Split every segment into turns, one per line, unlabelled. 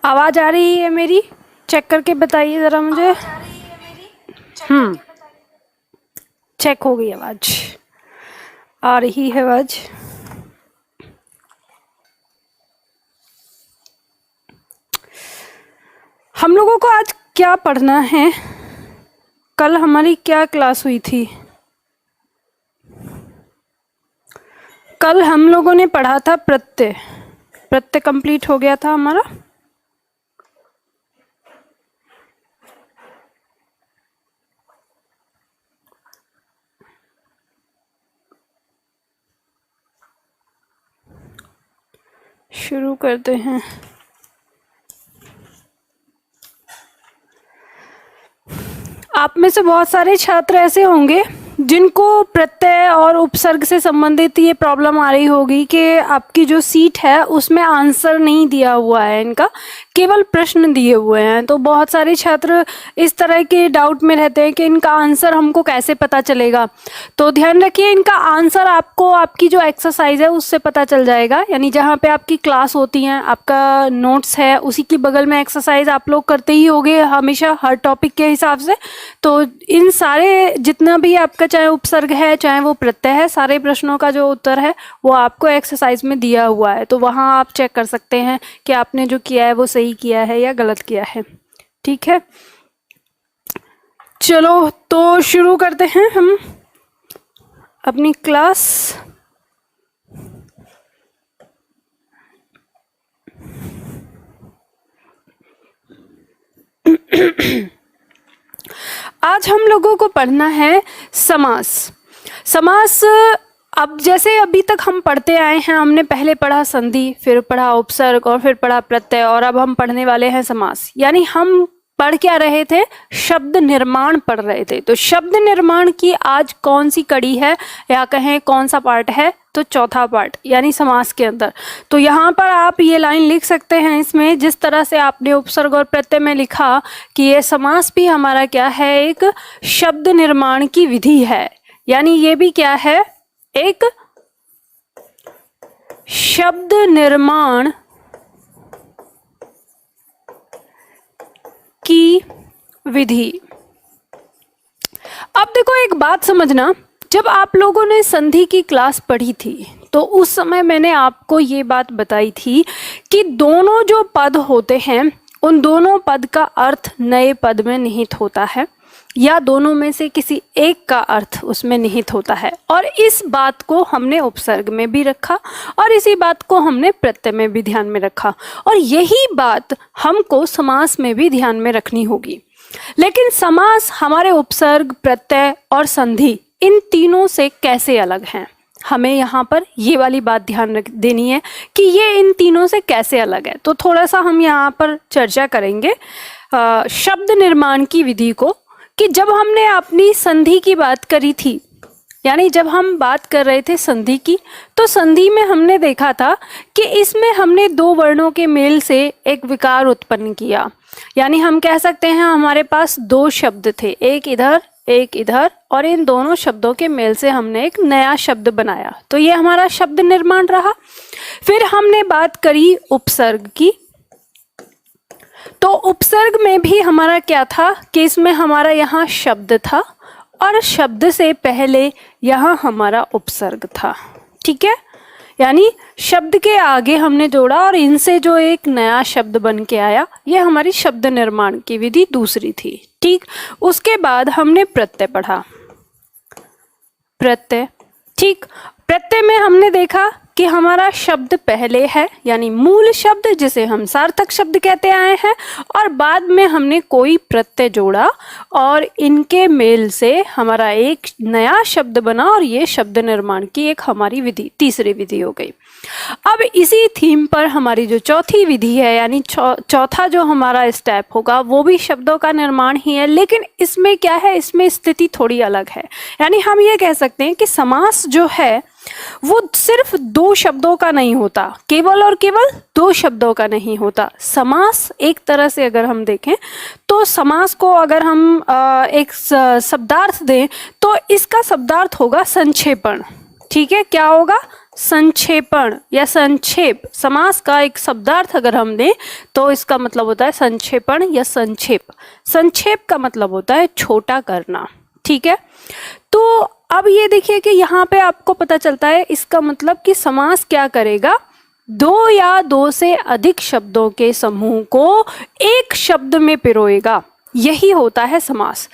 आवाज आ रही है मेरी? चेक करके बताइए जरा मुझे। चेक हो गई आवाज, आ रही है आवाज। हम लोगों को आज क्या पढ़ना है? कल हमारी क्या क्लास हुई थी? कल हम लोगों ने पढ़ा था प्रत्यय। प्रत्यय कंप्लीट हो गया था हमारा। शुरू करते हैं। आप में से बहुत सारे छात्र ऐसे होंगे जिनको प्रत्यय और उपसर्ग से संबंधित ये प्रॉब्लम आ रही होगी कि आपकी जो सीट है उसमें आंसर नहीं दिया हुआ है, इनका केवल प्रश्न दिए हुए हैं। तो बहुत सारे छात्र इस तरह के डाउट में रहते हैं कि इनका आंसर हमको कैसे पता चलेगा। तो ध्यान रखिए, इनका आंसर आपको आपकी जो एक्सरसाइज है उससे पता चल जाएगा। यानी जहाँ पे आपकी क्लास होती है, आपका नोट्स है, उसी के बगल में एक्सरसाइज आप लोग करते ही होंगे हमेशा हर टॉपिक के हिसाब से। तो इन सारे जितना भी आपका चाहे उपसर्ग है चाहे वो प्रत्यय है, सारे प्रश्नों का जो उत्तर है वो आपको एक्सरसाइज में दिया हुआ है। तो वहाँ आप चेक कर सकते हैं कि आपने जो किया है वो सही किया है या गलत किया है। ठीक है, चलो तो शुरू करते हैं हम अपनी क्लास। आज हम लोगों को पढ़ना है समास। समास, अब जैसे अभी तक हम पढ़ते आए हैं, हमने पहले पढ़ा संधि, फिर पढ़ा उपसर्ग और फिर पढ़ा प्रत्यय, और अब हम पढ़ने वाले हैं समास। यानी हम पढ़ क्या रहे थे? शब्द निर्माण पढ़ रहे थे। तो शब्द निर्माण की आज कौन सी कड़ी है या कहें कौन सा पार्ट है? तो चौथा पार्ट, यानी समास के अंदर। तो यहाँ पर आप ये लाइन लिख सकते हैं इसमें, जिस तरह से आपने उपसर्ग और प्रत्यय में लिखा कि ये समास भी हमारा क्या है? एक शब्द निर्माण की विधि है। यानी ये भी क्या है? एक शब्द निर्माण की विधि। अब देखो एक बात समझना, जब आप लोगों ने संधि की क्लास पढ़ी थी तो उस समय मैंने आपको ये बात बताई थी कि दोनों जो पद होते हैं उन दोनों पद का अर्थ नए पद में निहित होता है, या दोनों में से किसी एक का अर्थ उसमें निहित होता है। और इस बात को हमने उपसर्ग में भी रखा और इसी बात को हमने प्रत्यय में भी ध्यान में रखा, और यही बात हमको समास में भी ध्यान में रखनी होगी। लेकिन समास हमारे उपसर्ग, प्रत्यय और संधि इन तीनों से कैसे अलग हैं? हमें यहाँ पर ये वाली बात ध्यान देनी है कि ये इन तीनों से कैसे अलग है। तो थोड़ा सा हम यहाँ पर चर्चा करेंगे शब्द निर्माण की विधि को, कि जब हमने अपनी संधि की बात करी थी, यानी जब हम बात कर रहे थे संधि की, तो संधि में हमने देखा था कि इसमें हमने दो वर्णों के मेल से एक विकार उत्पन्न किया। यानी हम कह सकते हैं हमारे पास दो शब्द थे, एक इधर, और इन दोनों शब्दों के मेल से हमने एक नया शब्द बनाया। तो ये हमारा शब्द निर्माण रहा। फिर हमने बात करी उपसर्ग की। तो उपसर्ग में भी हमारा क्या था कि इसमें हमारा यहाँ शब्द था और शब्द से पहले यहाँ हमारा उपसर्ग था। ठीक है, यानी शब्द के आगे हमने जोड़ा और इनसे जो एक नया शब्द बन के आया, ये हमारी शब्द निर्माण की विधि दूसरी थी। ठीक, उसके बाद हमने प्रत्यय पढ़ा। प्रत्यय, ठीक, प्रत्यय में हमने देखा कि हमारा शब्द पहले है, यानी मूल शब्द जिसे हम सार्थक शब्द कहते आए हैं, और बाद में हमने कोई प्रत्यय जोड़ा और इनके मेल से हमारा एक नया शब्द बना, और ये शब्द निर्माण की एक हमारी विधि, तीसरी विधि हो गई। अब इसी थीम पर हमारी जो चौथी विधि है, यानी चौथा जो हमारा स्टेप होगा, वो भी शब्दों का निर्माण ही है। लेकिन इसमें क्या है? इसमें स्थिति थोड़ी अलग है। यानी हम ये कह सकते हैं कि समास जो है वो सिर्फ दो शब्दों का नहीं होता, केवल और केवल दो शब्दों का नहीं होता। समास एक तरह से अगर हम देखें तो समास को अगर हम एक शब्दार्थ दें तो इसका शब्दार्थ होगा संक्षेपण। ठीक है, क्या होगा? संक्षेपण या संक्षेप, समास का एक शब्दार्थ अगर हम दें तो इसका मतलब होता है संक्षेपण या संक्षेप। संक्षेप का मतलब होता है छोटा करना, ठीक है। तो अब ये देखिए कि यहाँ पे आपको पता चलता है इसका मतलब कि समास क्या करेगा, दो या दो से अधिक शब्दों के समूह को एक शब्द में पिरोएगा, यही होता है समास।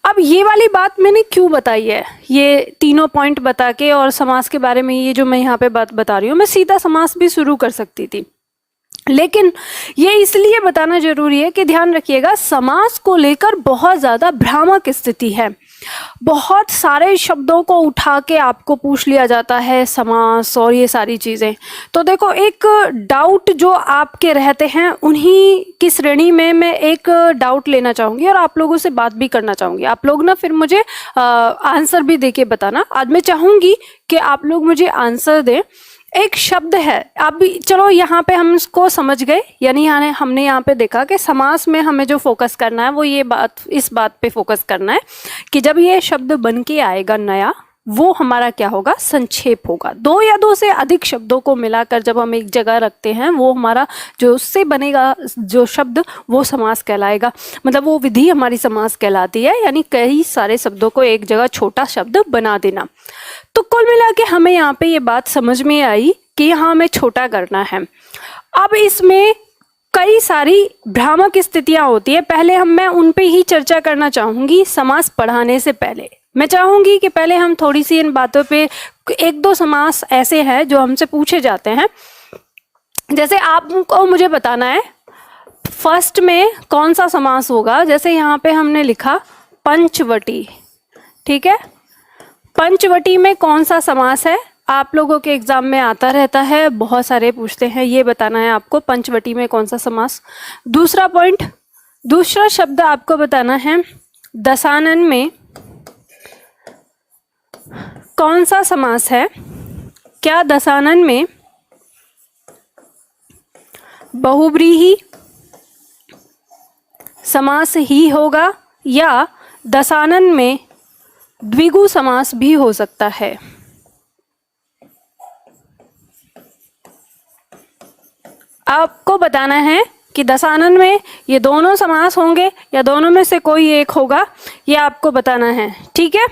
अब ये वाली बात मैंने क्यों बताई है, ये तीनों पॉइंट बता के और समास के बारे में ये जो मैं यहाँ पे बात बता रही हूँ, मैं सीधा समास भी शुरू कर सकती थी, लेकिन ये इसलिए बताना जरूरी है कि ध्यान रखिएगा समास को लेकर बहुत ज़्यादा भ्रामक स्थिति है। बहुत सारे शब्दों को उठा के आपको पूछ लिया जाता है समास और ये सारी चीज़ें। तो देखो, एक डाउट जो आपके रहते हैं उन्हीं की श्रेणी में मैं एक डाउट लेना चाहूँगी और आप लोगों से बात भी करना चाहूँगी। आप लोग ना फिर मुझे आंसर भी दे के बताना। आज मैं चाहूँगी कि आप लोग मुझे आंसर दें। एक शब्द है, अभी चलो यहाँ पे हम इसको समझ गए, यानी हमने यहाँ पे देखा कि समास में हमें जो फोकस करना है वो ये बात, इस बात पे फोकस करना है कि जब ये शब्द बन के आएगा नया, वो हमारा क्या होगा, संक्षेप होगा। दो या दो से अधिक शब्दों को मिलाकर जब हम एक जगह रखते हैं, वो हमारा जो उससे बनेगा जो शब्द, वो समास कहलाएगा। मतलब वो विधि हमारी समास कहलाती है, यानी कई सारे शब्दों को एक जगह छोटा शब्द बना देना। तो कुल मिला के हमें यहाँ पे ये बात समझ में आई कि यहाँ हमें छोटा करना है। अब इसमें कई सारी भ्रामक स्थितियां होती है, पहले मैं उन पे ही चर्चा करना चाहूंगी। समास पढ़ाने से पहले मैं चाहूंगी कि पहले हम थोड़ी सी इन बातों पे, एक दो समास ऐसे हैं जो हमसे पूछे जाते हैं, जैसे आपको मुझे बताना है फर्स्ट में कौन सा समास होगा। जैसे यहाँ पे हमने लिखा पंचवटी, ठीक है, पंचवटी में कौन सा समास है, आप लोगों के एग्जाम में आता रहता है, बहुत सारे पूछते हैं, ये बताना है आपको पंचवटी में कौन सा समास। दूसरा पॉइंट, दूसरा शब्द आपको बताना है दशानन में कौन सा समास है। क्या दशानन में बहुव्रीहि समास ही होगा या दशानन में द्विगु समास भी हो सकता है। आपको बताना है कि दशानन में ये दोनों समास होंगे या दोनों में से कोई एक होगा, ये आपको बताना है, ठीक है।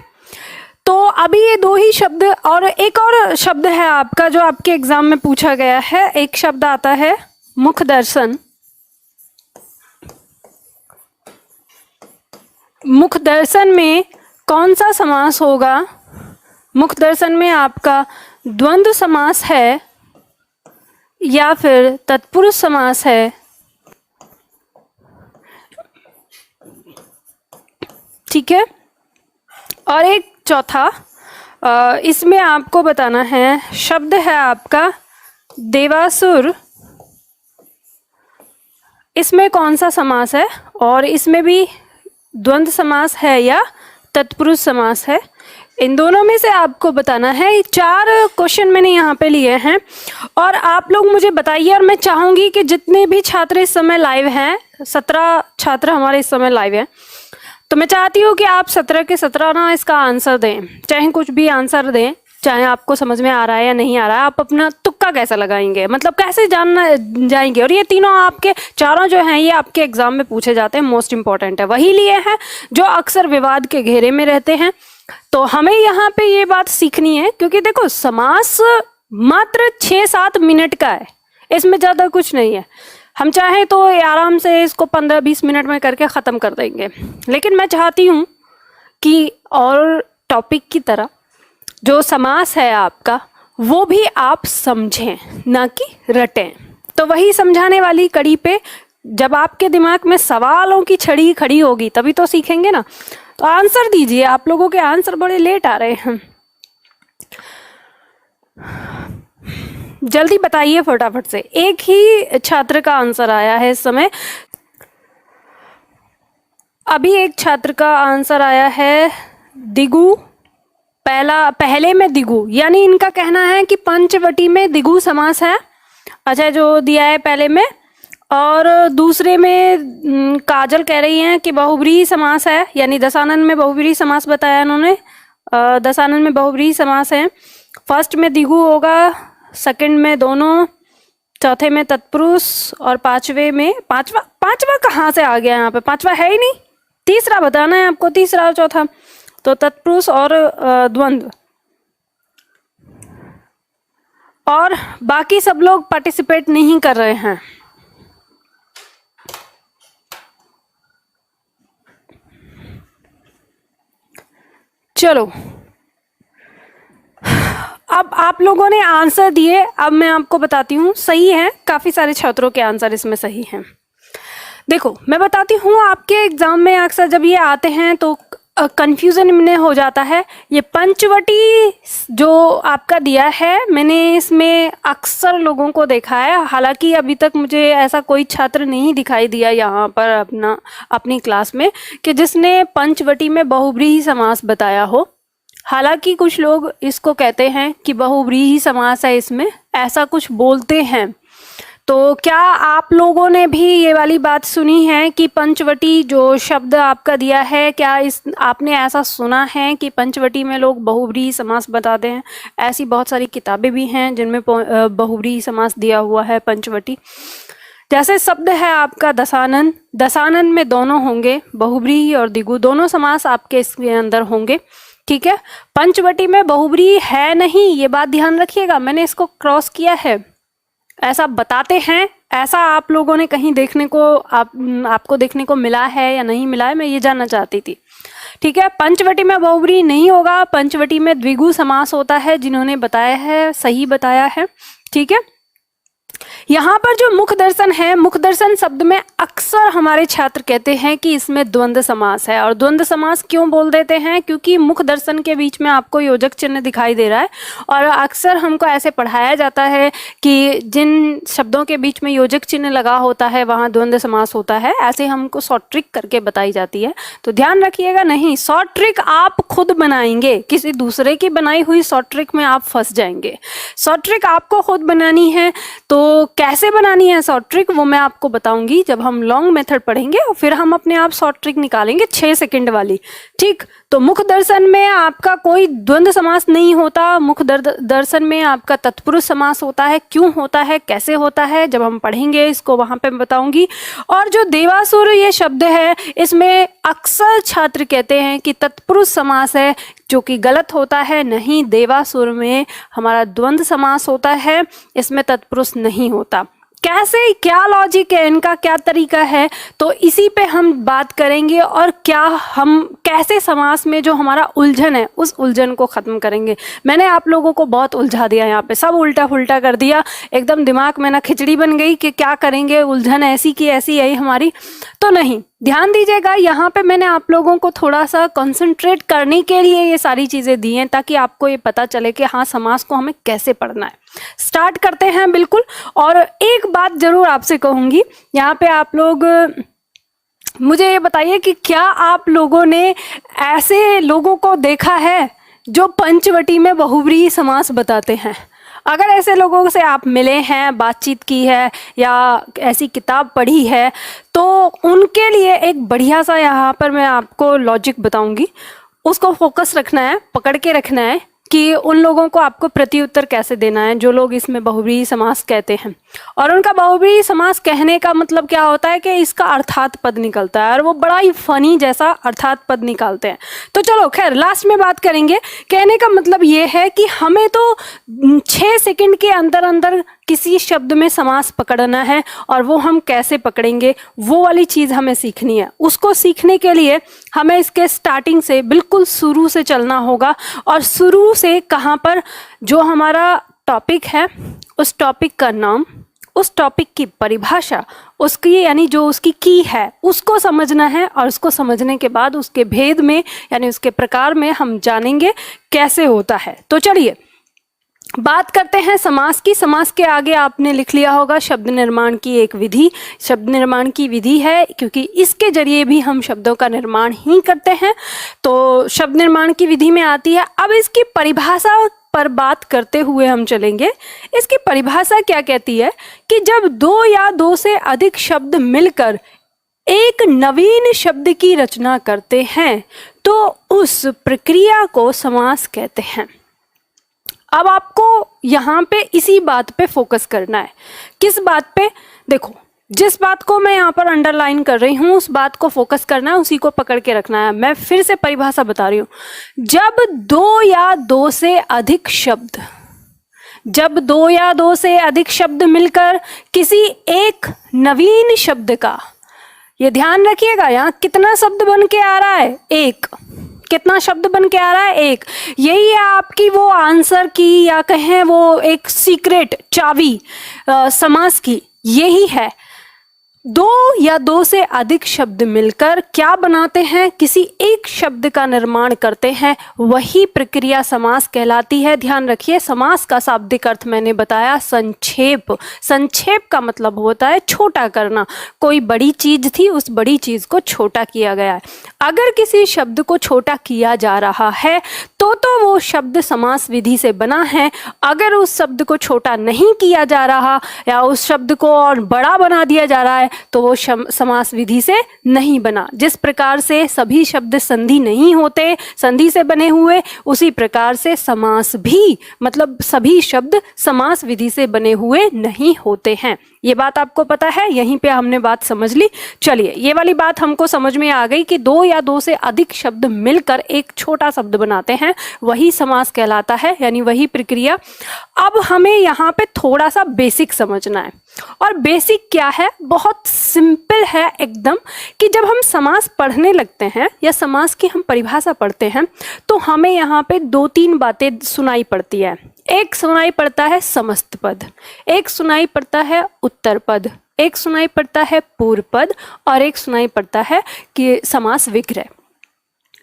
तो अभी ये दो ही शब्द, और एक और शब्द है आपका जो आपके एग्जाम में पूछा गया है। एक शब्द आता है मुख दर्शन। मुख दर्शन में कौन सा समास होगा, मुख दर्शन में आपका द्वंद्व समास है या फिर तत्पुरुष समास है, ठीक है। और एक चौथा, इसमें आपको बताना है, शब्द है आपका देवासुर, इसमें कौन सा समास है और इसमें भी द्वंद्व समास है या तत्पुरुष समास है। इन दोनों में से आपको बताना है। 4 क्वेश्चन मैंने यहाँ पे लिए हैं और आप लोग मुझे बताइए। और मैं चाहूँगी कि जितने भी छात्र इस समय लाइव हैं, 17 छात्र हमारे इस समय लाइव हैं, तो मैं चाहती हूँ कि आप 17 के 17 ना इसका आंसर दें, चाहे कुछ भी आंसर दें, चाहे आपको समझ में आ रहा है या नहीं आ रहा है। आप अपना तुक्का कैसे लगाएंगे, मतलब कैसे जानना जाएंगे। और ये तीनों आपके, चारों जो हैं, ये आपके एग्जाम में पूछे जाते हैं, मोस्ट इंपॉर्टेंट है, वही लिए हैं जो अक्सर विवाद के घेरे में रहते हैं। तो हमें यहाँ पे ये बात सीखनी है, क्योंकि देखो समास मात्र 6-7 मिनट का है, इसमें ज़्यादा कुछ नहीं है। हम चाहे तो आराम से इसको 15-20 मिनट में करके ख़त्म कर देंगे, लेकिन मैं चाहती हूँ कि और टॉपिक की तरह जो समास है आपका, वो भी आप समझें, ना कि रटें। तो वही समझाने वाली कड़ी पे जब आपके दिमाग में सवालों की छड़ी खड़ी होगी तभी तो सीखेंगे ना। तो आंसर दीजिए, आप लोगों के आंसर बड़े लेट आ रहे हैं, जल्दी बताइए फटाफट से। एक ही छात्र का आंसर आया है इस समय, अभी एक छात्र का आंसर आया है दिगु, पहले में दिगु, यानी इनका कहना है कि पंचवटी में दिगु समास है। अच्छा, जो दिया है पहले में, और दूसरे में काजल कह रही हैं कि बहुव्रीहि समास है, यानी दशानन में बहुव्रीहि समास बताया इन्होंने, दशानन में बहुव्रीहि समास है। फर्स्ट में द्विगु होगा, सेकंड में दोनों, चौथे में तत्पुरुष और पांचवे में पांचवा कहाँ से आ गया? यहाँ पे पांचवा है ही नहीं, तीसरा बताना है आपको, तीसरा और चौथा। तो तत्पुरुष और द्वंद्व। और बाकी सब लोग पार्टिसिपेट नहीं कर रहे हैं। चलो, अब आप लोगों ने आंसर दिए, अब मैं आपको बताती हूँ। सही है, काफी सारे छात्रों के आंसर इसमें सही हैं। देखो मैं बताती हूँ, आपके एग्जाम में अक्सर जब ये आते हैं तो कंफ्यूजन में हो जाता है। ये पंचवटी जो आपका दिया है, मैंने इसमें अक्सर लोगों को देखा है, हालांकि अभी तक मुझे ऐसा कोई छात्र नहीं दिखाई दिया यहाँ पर अपनी क्लास में कि जिसने पंचवटी में बहुव्रीहि समास बताया हो। हालांकि कुछ लोग इसको कहते हैं कि बहुव्रीहि समास है, इसमें ऐसा कुछ बोलते हैं। तो क्या आप लोगों ने भी ये वाली बात सुनी है कि पंचवटी जो शब्द आपका दिया है, क्या आपने ऐसा सुना है कि पंचवटी में लोग बहुव्रीहि समास बताते हैं? ऐसी बहुत सारी किताबें भी हैं जिनमें बहुव्रीहि समास दिया हुआ है पंचवटी। जैसे शब्द है आपका दशानन, दशानन में दोनों होंगे, बहुव्रीहि और द्विगु दोनों समास आपके इसके अंदर होंगे। ठीक है, पंचवटी में बहुव्रीहि है नहीं, ये बात ध्यान रखिएगा, मैंने इसको क्रॉस किया है। ऐसा बताते हैं, ऐसा आप लोगों ने कहीं देखने को आपको देखने को मिला है या नहीं मिला है, मैं ये जानना चाहती थी। ठीक है, पंचवटी में बहुव्रीहि नहीं होगा, पंचवटी में द्विगु समास होता है। जिन्होंने बताया है सही बताया है। ठीक है, यहाँ पर जो मुख दर्शन है, मुख दर्शन शब्द में अक्सर हमारे छात्र कहते हैं कि इसमें द्वंद्व समास है। और द्वंद्व समास क्यों बोल देते हैं? क्योंकि मुख दर्शन के बीच में आपको योजक चिन्ह दिखाई दे रहा है, और अक्सर हमको ऐसे पढ़ाया जाता है कि जिन शब्दों के बीच में योजक चिन्ह लगा होता है वहाँ द्वंद्व समास होता है। ऐसे हमको शॉर्ट ट्रिक करके बताई जाती है, तो ध्यान रखिएगा। नहीं, शॉर्ट ट्रिक आप खुद बनाएंगे, किसी दूसरे की बनाई हुई शॉर्ट ट्रिक में आप फंस जाएंगे। शॉर्ट ट्रिक आपको खुद बनानी है, तो कैसे बनानी है शॉर्ट ट्रिक वो मैं आपको बताऊंगी जब हम लॉन्ग मेथड पढ़ेंगे, और फिर हम अपने आप शॉर्ट ट्रिक निकालेंगे 6 सेकंड वाली। ठीक, तो मुख दर्शन में आपका कोई द्वंद्व समास नहीं होता, मुख दर्शन में आपका तत्पुरुष समास होता है। क्यों होता है, कैसे होता है, जब हम पढ़ेंगे इसको वहां पे मैं बताऊंगी। और जो देवासुर ये शब्द है, इसमें अक्सर छात्र कहते हैं कि तत्पुरुष समास है, जो कि गलत होता है। नहीं, देवासुर में हमारा द्वंद्व समास होता है, इसमें तत्पुरुष नहीं होता। कैसे, क्या लॉजिक है इनका, क्या तरीका है, तो इसी पे हम बात करेंगे। और क्या हम कैसे समास में जो हमारा उलझन है उस उलझन को खत्म करेंगे। मैंने आप लोगों को बहुत उलझा दिया, यहाँ पे सब उल्टा फुल्टा कर दिया, एकदम दिमाग में ना खिचड़ी बन गई कि क्या करेंगे, उलझन ऐसी की ऐसी आई हमारी। तो नहीं, ध्यान दीजिएगा, यहाँ पे मैंने आप लोगों को थोड़ा सा कंसंट्रेट करने के लिए ये सारी चीजें दी हैं, ताकि आपको ये पता चले कि हाँ समास को हमें कैसे पढ़ना है। स्टार्ट करते हैं बिल्कुल। और एक बात जरूर आपसे कहूंगी, यहाँ पे आप लोग मुझे ये बताइए कि क्या आप लोगों ने ऐसे लोगों को देखा है जो पंचवटी में बहुव्रीहि समास बताते हैं? अगर ऐसे लोगों से आप मिले हैं, बातचीत की है या ऐसी किताब पढ़ी है, तो उनके लिए एक बढ़िया सा यहाँ पर मैं आपको लॉजिक बताऊंगी। उसको फोकस रखना है, पकड़ के रखना है कि उन लोगों को आपको प्रत्युत्तर कैसे देना है जो लोग इसमें बहुव्रीहि समास कहते हैं। और उनका बहुव्रीहि समास कहने का मतलब क्या होता है कि इसका अर्थात पद निकलता है, और वो बड़ा ही फनी जैसा अर्थात पद निकालते हैं। तो चलो खैर लास्ट में बात करेंगे। कहने का मतलब ये है कि हमें तो 6 सेकंड के अंदर अंदर किसी शब्द में समास पकड़ना है, और वो हम कैसे पकड़ेंगे वो वाली चीज़ हमें सीखनी है। उसको सीखने के लिए हमें इसके स्टार्टिंग से बिल्कुल शुरू से चलना होगा। और शुरू से कहाँ पर, जो हमारा टॉपिक है उस टॉपिक का नाम, उस टॉपिक की परिभाषा, उसकी यानी जो उसकी की है उसको समझना है। और उसको समझने के बाद उसके भेद में यानी उसके प्रकार में हम जानेंगे कैसे होता है। तो चलिए बात करते हैं समास की। समास के आगे आपने लिख लिया होगा शब्द निर्माण की एक विधि। शब्द निर्माण की विधि है क्योंकि इसके जरिए भी हम शब्दों का निर्माण ही करते हैं, तो शब्द निर्माण की विधि में आती है। अब इसकी परिभाषा पर बात करते हुए हम चलेंगे। इसकी परिभाषा क्या कहती है कि जब 2 या 2 से अधिक शब्द मिलकर एक नवीन शब्द की रचना करते हैं तो उस प्रक्रिया को समास कहते हैं। अब आपको यहाँ पे इसी बात पे फोकस करना है। किस बात पे? देखो, जिस बात को मैं यहाँ पर अंडरलाइन कर रही हूँ उस बात को फोकस करना है, उसी को पकड़ के रखना है। मैं फिर से परिभाषा बता रही हूँ। जब दो या दो से अधिक शब्द मिलकर किसी एक नवीन शब्द का, ये ध्यान रखिएगा, यहाँ कितना शब्द बन के आ रहा है? एक। कितना शब्द बन के आ रहा है? एक। यही है आपकी वो आंसर की, या कहें वो एक सीक्रेट चाबी समास की, यही है। दो या दो से अधिक शब्द मिलकर क्या बनाते हैं? किसी एक शब्द का निर्माण करते हैं, वही प्रक्रिया समास कहलाती है। ध्यान रखिए, समास का शाब्दिक अर्थ मैंने बताया संक्षेप। संक्षेप का मतलब होता है छोटा करना। कोई बड़ी चीज थी, उस बड़ी चीज को छोटा किया गया है। अगर किसी शब्द को छोटा किया जा रहा है तो वो शब्द समास विधि से बना है। अगर उस शब्द को छोटा नहीं किया जा रहा या उस शब्द को और बड़ा बना दिया जा रहा है तो वो समास विधि से नहीं बना। जिस प्रकार से सभी शब्द संधि नहीं होते, संधि से बने हुए, उसी प्रकार से समास भी, मतलब सभी शब्द समास विधि से बने हुए नहीं होते हैं। ये बात आपको पता है? यहीं पे हमने बात समझ ली। चलिए, ये वाली बात हमको समझ में आ गई कि दो या दो से अधिक शब्द मिलकर एक छोटा शब्द बनाते हैं, वही समास कहलाता है, यानी वही प्रक्रिया। अब हमें यहाँ पे थोड़ा सा बेसिक समझना है। और बेसिक क्या है? बहुत सिंपल है एकदम, कि जब हम समास पढ़ने लगते हैं या समास की हम परिभाषा पढ़ते हैं तो हमें यहाँ पे दो तीन बातें सुनाई पड़ती है। एक सुनाई पड़ता है समस्त पद, एक सुनाई पड़ता है उत्तर पद, एक सुनाई पड़ता है पूर्व पद, और एक सुनाई पड़ता है कि समास विग्रह।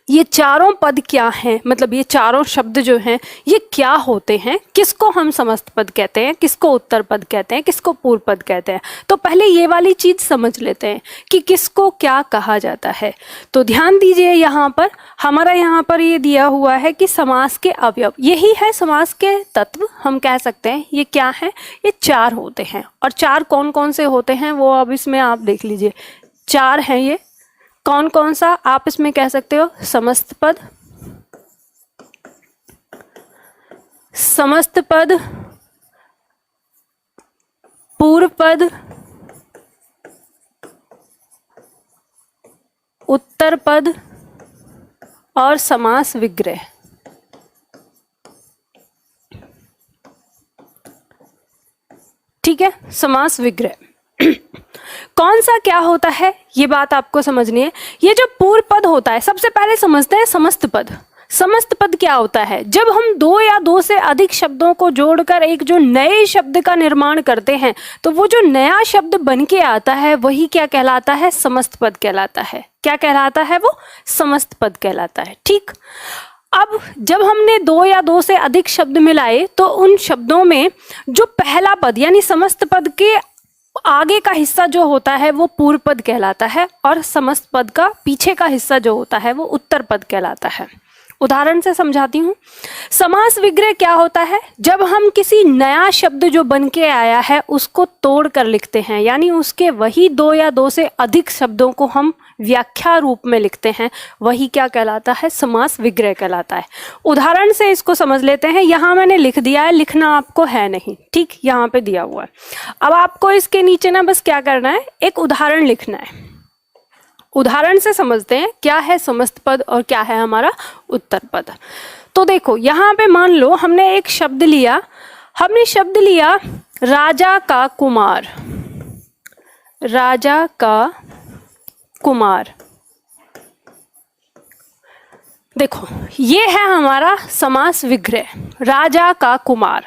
ये चारों पद क्या हैं? मतलब ये चारों शब्द जो हैं ये क्या होते हैं? किसको हम समस्त पद कहते हैं, किसको उत्तर पद कहते हैं, किसको पूर्व पद कहते हैं? तो पहले ये वाली चीज समझ लेते हैं कि किसको क्या कहा जाता है। तो ध्यान दीजिए, यहाँ पर हमारा यहाँ पर ये दिया हुआ है कि समास के अवयव, यही है समास के तत्व हम कह सकते हैं। ये क्या है? ये चार होते हैं। और चार कौन कौन से होते हैं वो अब इसमें आप देख लीजिए। चार हैं ये। कौन कौन सा? आप इसमें कह सकते हो समस्त पद, समस्त पद, पूर्व पद, उत्तर पद और समास विग्रह। ठीक है, समास विग्रह कौन सा क्या होता है ये बात आपको समझनी है। ये जो पूर्व पद होता है, सबसे पहले समझते हैं समस्त पद। समस्त पद क्या होता है? जब हम दो या दो से अधिक शब्दों को जोड़कर एक जो नए शब्द का निर्माण करते हैं तो वो जो नया शब्द बन के आता है वही क्या कहलाता है? समस्त पद कहलाता है। क्या कहलाता है वो? समस्त पद कहलाता है। ठीक, अब जब हमने दो या दो से अधिक शब्द मिलाए तो उन शब्दों में जो पहला पद यानी समस्त पद के आगे का हिस्सा जो होता है वो पूर्व पद कहलाता है, और समस्त पद का पीछे का हिस्सा जो होता है वो उत्तर पद कहलाता है। उदाहरण से समझाती हूँ। समास विग्रह क्या होता है? जब हम किसी नया शब्द जो बन के आया है उसको तोड़ कर लिखते हैं, यानी उसके वही दो या दो से अधिक शब्दों को हम व्याख्या रूप में लिखते हैं, वही क्या कहलाता है? समास विग्रह कहलाता है। उदाहरण से इसको समझ लेते हैं। यहाँ मैंने लिख दिया है, लिखना आपको है नहीं, ठीक, यहाँ पे दिया हुआ है। अब आपको इसके नीचे ना बस क्या करना है, एक उदाहरण लिखना है। उदाहरण से समझते हैं क्या है समस्त पद और क्या है हमारा उत्तर पद। तो देखो, यहाँ पे मान लो हमने एक शब्द लिया, हमने शब्द लिया राजा का कुमार। राजा का कुमार, देखो ये है हमारा समास विग्रह। राजा का कुमार,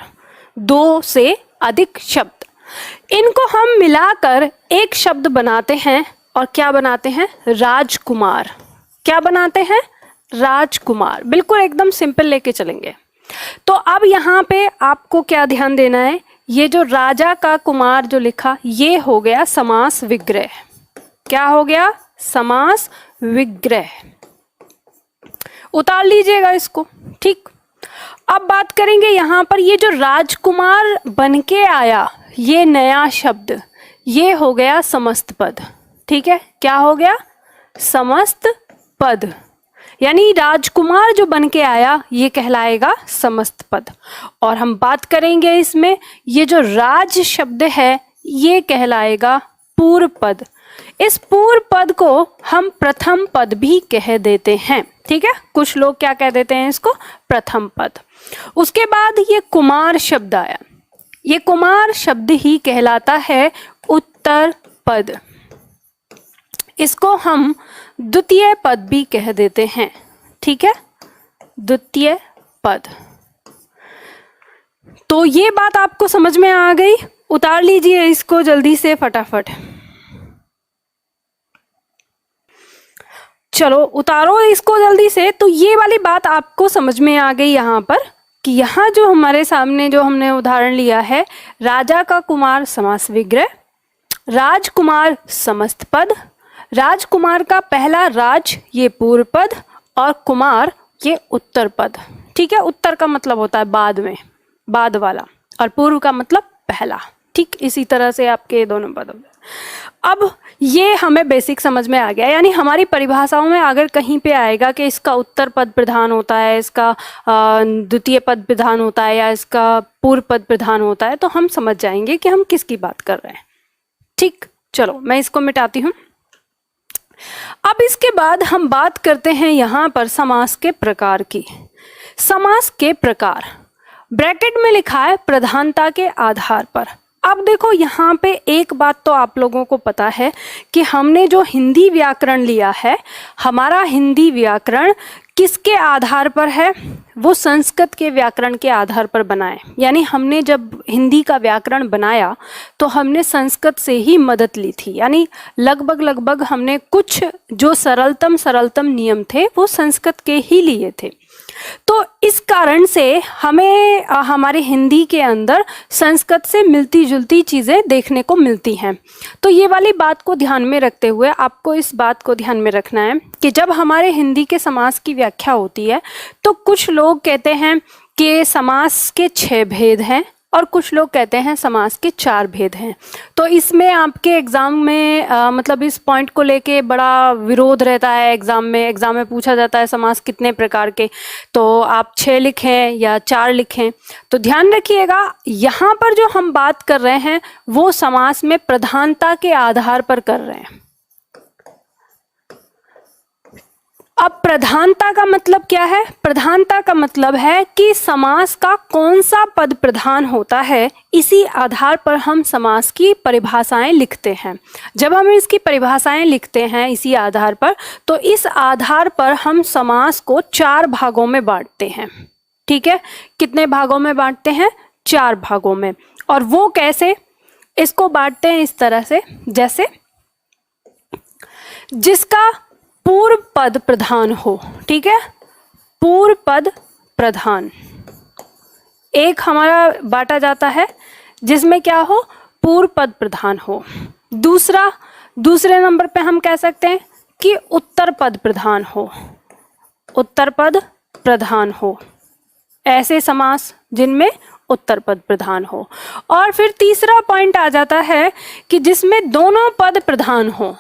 दो से अधिक शब्द, इनको हम मिलाकर एक शब्द बनाते हैं और क्या बनाते हैं? राजकुमार। क्या बनाते हैं? राजकुमार। बिल्कुल एकदम सिंपल लेके चलेंगे। तो अब यहाँ पे आपको क्या ध्यान देना है, ये जो राजा का कुमार जो लिखा ये हो गया समास विग्रह। क्या हो गया? समास विग्रह। उतार लीजिएगा इसको। ठीक, अब बात करेंगे यहाँ पर ये जो राजकुमार बन के आया ये नया शब्द, ये हो गया समस्त पद। ठीक है, क्या हो गया? समस्त पद। यानी राजकुमार जो बन के आया ये कहलाएगा समस्त पद। और हम बात करेंगे इसमें ये जो राज शब्द है ये कहलाएगा पूर्व पद। इस पूर्व पद को हम प्रथम पद भी कह देते हैं, ठीक है। कुछ लोग क्या कह देते हैं इसको, प्रथम पद। उसके बाद ये कुमार शब्द आया, ये कुमार शब्द ही कहलाता है उत्तर पद। इसको हम द्वितीय पद भी कह देते हैं, ठीक है, द्वितीय पद। तो ये बात आपको समझ में आ गई, उतार लीजिए इसको जल्दी से फटाफट। चलो उतारो इसको जल्दी से। तो ये वाली बात आपको समझ में आ गई यहाँ पर कि यहाँ जो हमारे सामने जो हमने उदाहरण लिया है, राजा का कुमार समास विग्रह, राजकुमार समस्त पद, राजकुमार का पहला राज ये पूर्व पद और कुमार ये उत्तर पद, ठीक है। उत्तर का मतलब होता है बाद में, बाद वाला, और पूर्व का मतलब पहला, ठीक। इसी तरह से आपके दोनों पद। अब ये हमें बेसिक समझ में आ गया, यानी हमारी परिभाषाओं में अगर कहीं पे आएगा कि इसका उत्तर पद प्रधान होता है, इसका द्वितीय पद प्रधान होता है या इसका पूर्व पद प्रधान होता है, तो हम समझ जाएंगे कि हम किसकी बात कर रहे हैं, ठीक। चलो मैं इसको मिटाती हूँ। अब इसके बाद हम बात करते हैं यहाँ पर समास के प्रकार की। समास के प्रकार ब्रैकेट में लिखा है प्रधानता के आधार पर। अब देखो यहाँ पे एक बात तो आप लोगों को पता है कि हमने जो हिंदी व्याकरण लिया है, हमारा हिंदी व्याकरण किसके आधार पर है, वो संस्कृत के व्याकरण के आधार पर बनाए। यानी हमने जब हिंदी का व्याकरण बनाया तो हमने संस्कृत से ही मदद ली थी, यानी लगभग हमने कुछ जो सरलतम नियम थे वो संस्कृत के ही लिए थे। तो इस कारण से हमें हमारे हिंदी के अंदर संस्कृत से मिलती जुलती चीज़ें देखने को मिलती हैं। तो ये वाली बात को ध्यान में रखते हुए आपको इस बात को ध्यान में रखना है कि जब हमारे हिंदी के समास की व्याख्या होती है तो कुछ लोग कहते हैं कि समास के 6 भेद हैं और कुछ लोग कहते हैं समास के 4 भेद हैं। तो इसमें आपके एग्ज़ाम में मतलब इस पॉइंट को लेके बड़ा विरोध रहता है। एग्ज़ाम में पूछा जाता है समास कितने प्रकार के, तो आप 6 लिखें या 4 लिखें। तो ध्यान रखिएगा यहाँ पर जो हम बात कर रहे हैं वो समास में प्रधानता के आधार पर कर रहे हैं। अब प्रधानता का मतलब क्या है? प्रधानता का मतलब है कि समास का कौन सा पद प्रधान होता है, इसी आधार पर हम समास की परिभाषाएं लिखते हैं। जब हम इसकी परिभाषाएं लिखते हैं इसी आधार पर, तो इस आधार पर हम समास को 4 भागों में बांटते हैं। ठीक है, कितने भागों में बांटते हैं? 4 भागों में। और वो कैसे? इसको बांटते हैं इस तरह से, जैसे जिसका पूर्व पद प्रधान हो। ठीक है, पूर्व पद प्रधान एक हमारा बांटा जाता है जिसमें क्या हो? पूर्व पद प्रधान हो। दूसरे नंबर पे हम कह सकते हैं कि उत्तर पद प्रधान हो, उत्तर पद प्रधान हो। ऐसे समास जिनमें उत्तर पद प्रधान हो। और फिर तीसरा पॉइंट आ जाता है कि जिसमें दोनों पद प्रधान हो।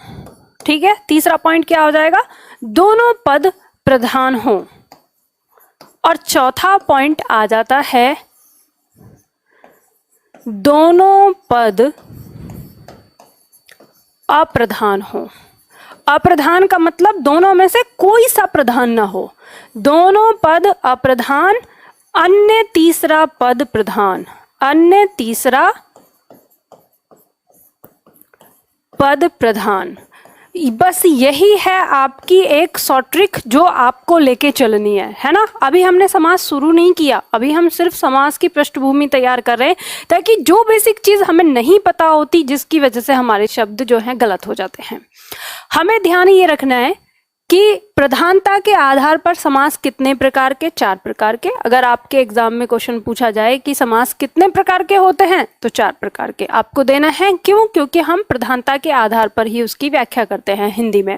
ठीक है, तीसरा पॉइंट क्या हो जाएगा? दोनों पद प्रधान हो। और चौथा पॉइंट आ जाता है दोनों पद अप्रधान हो। अप्रधान का मतलब दोनों में से कोई सा प्रधान ना हो। दोनों पद अप्रधान, अन्य तीसरा पद प्रधान, अन्य तीसरा पद प्रधान। बस यही है आपकी एक शॉर्ट ट्रिक जो आपको लेके चलनी है ना। अभी हमने समास शुरू नहीं किया, अभी हम सिर्फ समास की पृष्ठभूमि तैयार कर रहे हैं, ताकि जो बेसिक चीज़ हमें नहीं पता होती जिसकी वजह से हमारे शब्द जो हैं गलत हो जाते हैं, हमें ध्यान ये रखना है कि प्रधानता के आधार पर समास कितने प्रकार के? 4 प्रकार के। अगर आपके एग्जाम में क्वेश्चन पूछा जाए कि समास कितने प्रकार के होते हैं, तो 4 प्रकार के आपको देना है। क्यों? क्योंकि हम प्रधानता के आधार पर ही उसकी व्याख्या करते हैं हिंदी में।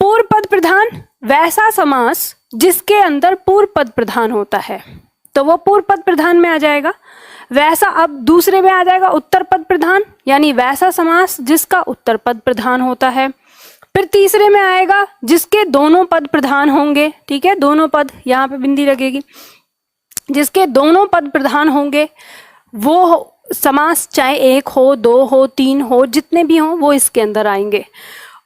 पूर्व पद प्रधान वैसा समास जिसके अंदर पूर्व पद प्रधान होता है, तो वो पूर्व पद प्रधान में आ जाएगा। वैसा अब दूसरे में आ जाएगा उत्तर पद प्रधान, यानी वैसा समास जिसका उत्तर पद प्रधान होता है। फिर तीसरे में आएगा जिसके दोनों पद प्रधान होंगे, ठीक है, दोनों पद, यहाँ पे बिंदी लगेगी, जिसके दोनों पद प्रधान होंगे वो समास चाहे एक हो, दो हो, तीन हो, जितने भी हो वो इसके अंदर आएंगे।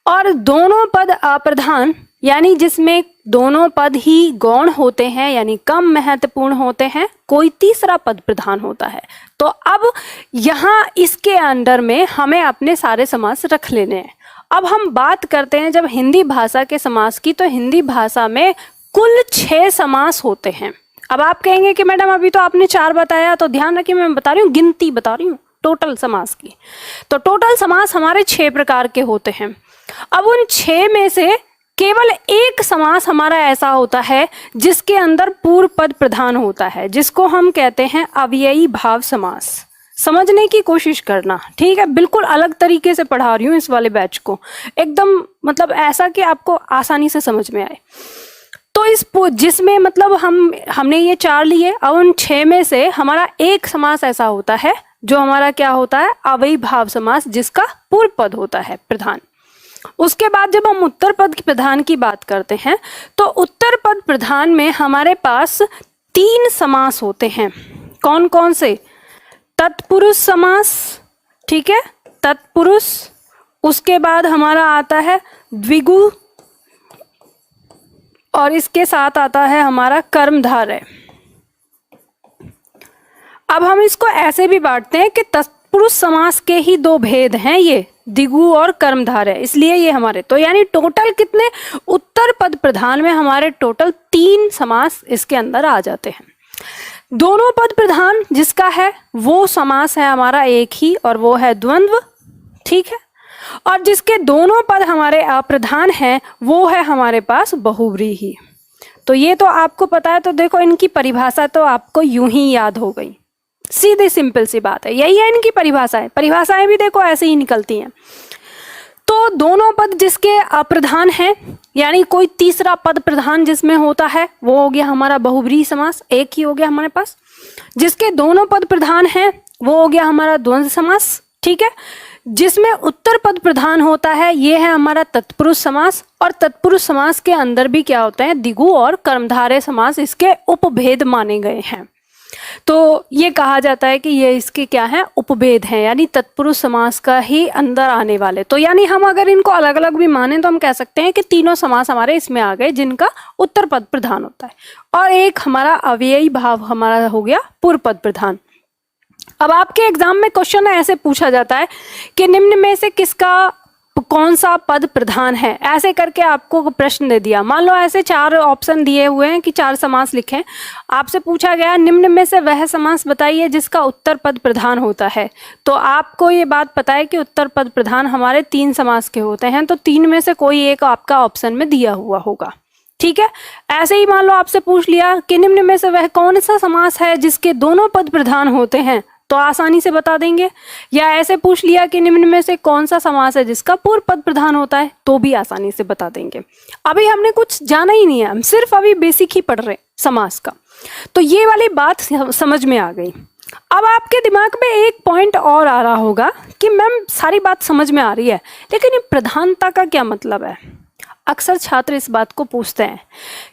और दोनों पद अप्रधान यानी जिसमें दोनों पद ही गौण होते हैं यानी कम महत्वपूर्ण होते हैं, कोई तीसरा पद प्रधान होता है। तो अब यहाँ इसके अंडर में हमें अपने सारे समास रख लेने हैं। अब हम बात करते हैं जब हिंदी भाषा के समास की, तो हिंदी भाषा में कुल 6 समास होते हैं। अब आप कहेंगे कि मैडम अभी तो आपने 4 बताया, तो ध्यान रखिए मैं बता रही हूँ, गिनती बता रही हूँ टोटल समास की। तो टोटल समास हमारे 6 प्रकार के होते हैं। अब उन 6 में से केवल एक समास हमारा ऐसा होता है जिसके अंदर पूर्व पद प्रधान होता है, जिसको हम कहते हैं अव्ययी भाव समास। समझने की कोशिश करना, ठीक है, बिल्कुल अलग तरीके से पढ़ा रही हूँ इस वाले बैच को, एकदम मतलब ऐसा कि आपको आसानी से समझ में आए। तो इस जिसमें मतलब हमने ये 4 लिए, अब उन 6 में से हमारा एक समास ऐसा होता है जो हमारा क्या होता है, अव्ययी भाव समास, जिसका पूर्व पद होता है प्रधान। उसके बाद जब हम उत्तर पद प्रधान की बात करते हैं तो उत्तर पद प्रधान में हमारे पास 3 समास होते हैं। कौन कौन से? तत्पुरुष समास, ठीक है, तत्पुरुष। उसके बाद हमारा आता है द्विगु और इसके साथ आता है हमारा कर्मधारय। अब हम इसको ऐसे भी बांटते हैं कि तत्पुरुष समास के ही 2 भेद हैं, ये द्विगु और कर्मधारय, इसलिए ये हमारे, तो यानी टोटल कितने, उत्तर पद प्रधान में हमारे टोटल 3 समास इसके अंदर आ जाते हैं। दोनों पद प्रधान जिसका है वो समास है हमारा एक ही, और वो है द्वंद्व, ठीक है। और जिसके दोनों पद हमारे अप्रधान हैं वो है हमारे पास बहुव्रीहि। तो ये तो आपको पता है, तो देखो इनकी परिभाषा तो आपको यूं ही याद हो गई, सीधी सिंपल सी बात है, यही है इनकी परिभाषाएं। परिभाषाएं भी देखो ऐसे ही निकलती हैं। तो दोनों पद जिसके अप्रधान हैं यानी कोई तीसरा पद प्रधान जिसमें होता है वो हो गया हमारा बहुव्रीहि समास, एक ही हो गया हमारे पास। जिसके दोनों पद प्रधान हैं वो हो गया हमारा द्वंद्व समास, ठीक है। जिसमें उत्तर पद प्रधान होता है ये है हमारा तत्पुरुष समास, और तत्पुरुष समास के अंदर भी क्या होते हैं, द्विगु और कर्मधारय समास इसके उपभेद माने गए हैं। तो ये कहा जाता है कि ये इसके क्या है, उपभेद हैं, यानी तत्पुरुष समास का ही अंदर आने वाले। तो यानी हम अगर इनको अलग अलग भी माने तो हम कह सकते हैं कि तीनों समास हमारे इसमें आ गए जिनका उत्तर पद प्रधान होता है, और एक हमारा अव्ययी भाव हमारा हो गया पूर्व पद प्रधान। अब आपके एग्जाम में क्वेश्चन ऐसे पूछा जाता है कि निम्न में से किसका कौन सा पद प्रधान है, ऐसे करके आपको प्रश्न दे दिया। मान लो ऐसे 4 ऑप्शन दिए हुए हैं कि 4 समास लिखें, आपसे पूछा गया निम्न में से वह समास बताइए जिसका उत्तर पद प्रधान होता है। तो आपको ये बात पता है कि उत्तर पद प्रधान हमारे 3 समास के होते हैं, तो 3 में से कोई एक आपका ऑप्शन में दिया हुआ होगा, ठीक है। ऐसे ही मान लो आपसे पूछ लिया कि निम्न में से वह कौन सा समास है जिसके दोनों पद प्रधान होते हैं, तो आसानी से बता देंगे। या ऐसे पूछ लिया कि निम्न में से कौन सा समास है जिसका पूर्व पद प्रधान होता है, तो भी आसानी से बता देंगे। अभी हमने कुछ जाना ही नहीं है, हम सिर्फ अभी बेसिक ही पढ़ रहे समास का। तो ये वाली बात समझ में आ गई। अब आपके दिमाग में एक पॉइंट और आ रहा होगा कि मैम सारी बात समझ में आ रही है, लेकिन ये प्रधानता का क्या मतलब है। अक्सर छात्र इस बात को पूछते हैं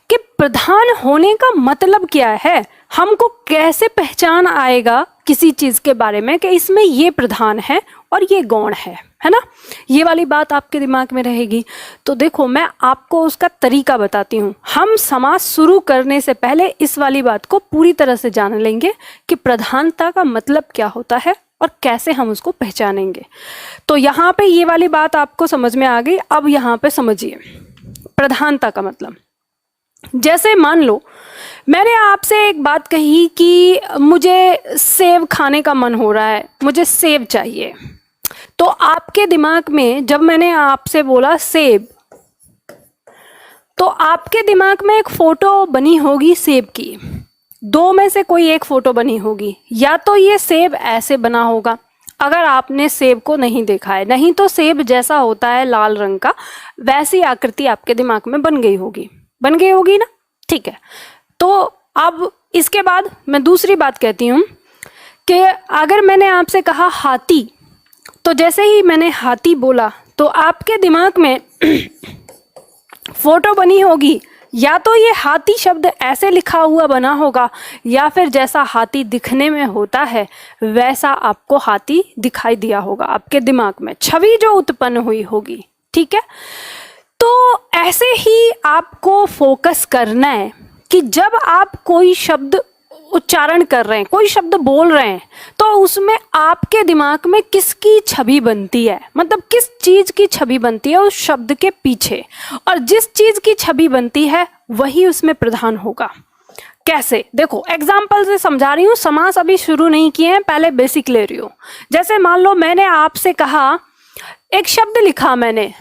कि प्रधान होने का मतलब क्या है, हमको कैसे पहचान आएगा किसी चीज के बारे में कि इसमें ये प्रधान है और ये गौण है ना। ये वाली बात आपके दिमाग में रहेगी। तो देखो मैं आपको उसका तरीका बताती हूँ। हम समास शुरू करने से पहले इस वाली बात को पूरी तरह से जान लेंगे कि प्रधानता का मतलब क्या होता है और कैसे हम उसको पहचानेंगे। तो यहाँ पे ये वाली बात आपको समझ में आ गई। अब यहाँ पे समझिए प्रधानता का मतलब। जैसे मान लो मैंने आपसे एक बात कही कि मुझे सेब खाने का मन हो रहा है, मुझे सेब चाहिए। तो आपके दिमाग में जब मैंने आपसे बोला सेब, तो आपके दिमाग में एक फोटो बनी होगी सेब की। 2 में से कोई एक फोटो बनी होगी, या तो ये सेब ऐसे बना होगा अगर आपने सेब को नहीं देखा है, नहीं तो सेब जैसा होता है लाल रंग का वैसी आकृति आपके दिमाग में बन गई होगी ना, ठीक है। तो अब इसके बाद मैं दूसरी बात कहती हूँ कि अगर मैंने आपसे कहा हाथी, तो जैसे ही मैंने हाथी बोला तो आपके दिमाग में फोटो बनी होगी, या तो ये हाथी शब्द ऐसे लिखा हुआ बना होगा, या फिर जैसा हाथी दिखने में होता है वैसा आपको हाथी दिखाई दिया होगा आपके दिमाग में, छवि जो उत्पन्न हुई होगी। ठीक है, तो ऐसे ही आपको फोकस करना है कि जब आप कोई शब्द उच्चारण कर रहे हैं, कोई शब्द बोल रहे हैं, तो उसमें आपके दिमाग में किसकी छवि बनती है, मतलब किस चीज की छवि बनती है उस शब्द के पीछे, और जिस चीज की छवि बनती है वही उसमें प्रधान होगा। कैसे, देखो एग्जाम्पल से समझा रही हूँ, समास अभी शुरू नहीं किए हैं, पहले बेसिक ले रही हूँ। जैसे मान लो मैंने आपसे कहा, एक शब्द लिखा मैंने,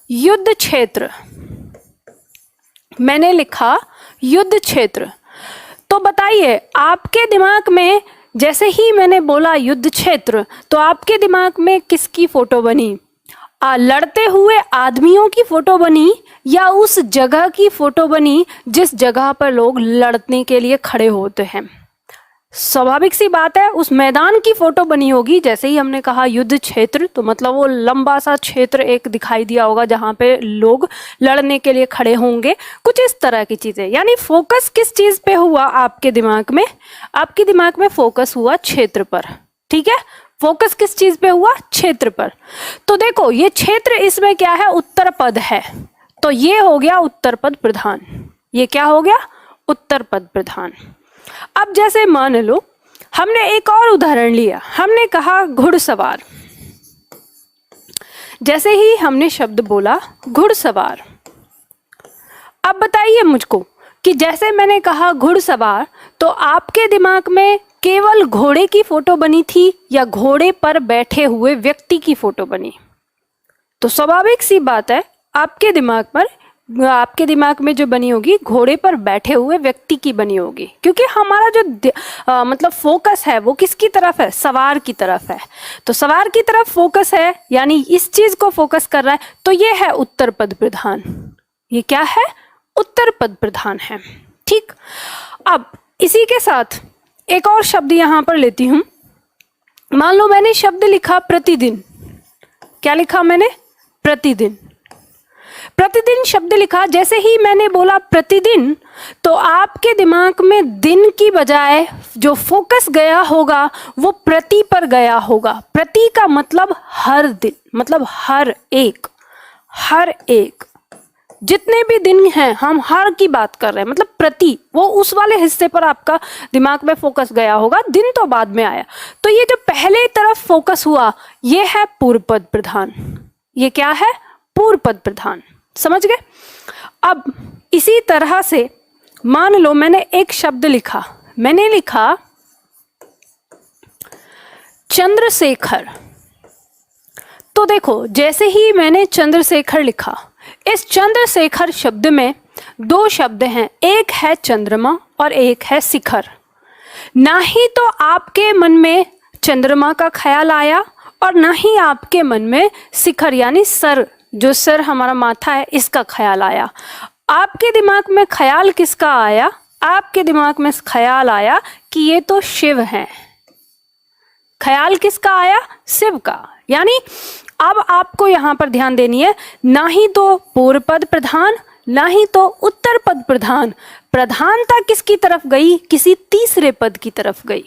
युद्ध क्षेत्र, मैंने लिखा युद्ध क्षेत्र, तो बताइए आपके दिमाग में जैसे ही मैंने बोला युद्ध क्षेत्र, तो आपके दिमाग में किसकी फोटो बनी? लड़ते हुए आदमियों की फोटो बनी, या उस जगह की फोटो बनी जिस जगह पर लोग लड़ने के लिए खड़े होते हैं? स्वाभाविक सी बात है, उस मैदान की फोटो बनी होगी। जैसे ही हमने कहा युद्ध क्षेत्र, तो मतलब वो लंबा सा क्षेत्र एक दिखाई दिया होगा जहाँ पे लोग लड़ने के लिए खड़े होंगे, कुछ इस तरह की चीजें। यानी फोकस किस चीज पे हुआ आपके दिमाग में? आपके दिमाग में फोकस हुआ क्षेत्र पर। ठीक है, फोकस किस चीज पे हुआ? क्षेत्र पर। तो देखो ये क्षेत्र, इसमें क्या है? उत्तर पद है, तो ये हो गया उत्तर पद प्रधान। ये क्या हो गया? उत्तर पद प्रधान। अब जैसे मान लो हमने एक और उदाहरण लिया, हमने कहा घुड़सवार। जैसे ही हमने शब्द बोला घुड़सवार, अब बताइए मुझको कि जैसे मैंने कहा घुड़सवार, तो आपके दिमाग में केवल घोड़े की फोटो बनी थी या घोड़े पर बैठे हुए व्यक्ति की फोटो बनी? तो स्वाभाविक सी बात है, आपके दिमाग में जो बनी होगी घोड़े पर बैठे हुए व्यक्ति की बनी होगी, क्योंकि हमारा जो मतलब फोकस है वो किसकी तरफ है? सवार की तरफ है। तो सवार की तरफ फोकस है, यानी इस चीज को फोकस कर रहा है, तो ये है उत्तर पद प्रधान। ये क्या है? उत्तर पद प्रधान है। ठीक, अब इसी के साथ एक और शब्द यहां पर लेती हूं। मान लो मैंने शब्द लिखा प्रतिदिन। क्या लिखा मैंने? प्रतिदिन। प्रतिदिन शब्द लिखा, जैसे ही मैंने बोला प्रतिदिन, तो आपके दिमाग में दिन की बजाय जो फोकस गया होगा वो प्रति पर गया होगा। प्रति का मतलब हर दिन, मतलब हर एक जितने भी दिन हैं, हम हर की बात कर रहे हैं, मतलब प्रति, वो उस वाले हिस्से पर आपका दिमाग में फोकस गया होगा, दिन तो बाद में आया। तो ये जो पहले तरफ फोकस हुआ ये है पूर्व पद प्रधान। ये क्या है? पूर्व पद प्रधान। समझ गए? अब इसी तरह से मान लो मैंने एक शब्द लिखा, मैंने लिखा चंद्रशेखर। तो देखो जैसे ही मैंने चंद्रशेखर लिखा, इस चंद्रशेखर शब्द में दो शब्द हैं, एक है चंद्रमा और एक है शिखर। ना ही तो आपके मन में चंद्रमा का ख्याल आया और ना ही आपके मन में शिखर यानी सर, जो सर हमारा माथा है, इसका ख्याल आया। आपके दिमाग में ख्याल किसका आया? आपके दिमाग में ख्याल आया कि ये तो शिव हैं। ख्याल किसका आया? शिव का। यानी अब आपको यहां पर ध्यान देनी है, ना ही तो पूर्व पद प्रधान ना ही तो उत्तर पद प्रधान, प्रधानता किसकी तरफ गई? किसी तीसरे पद की तरफ गई,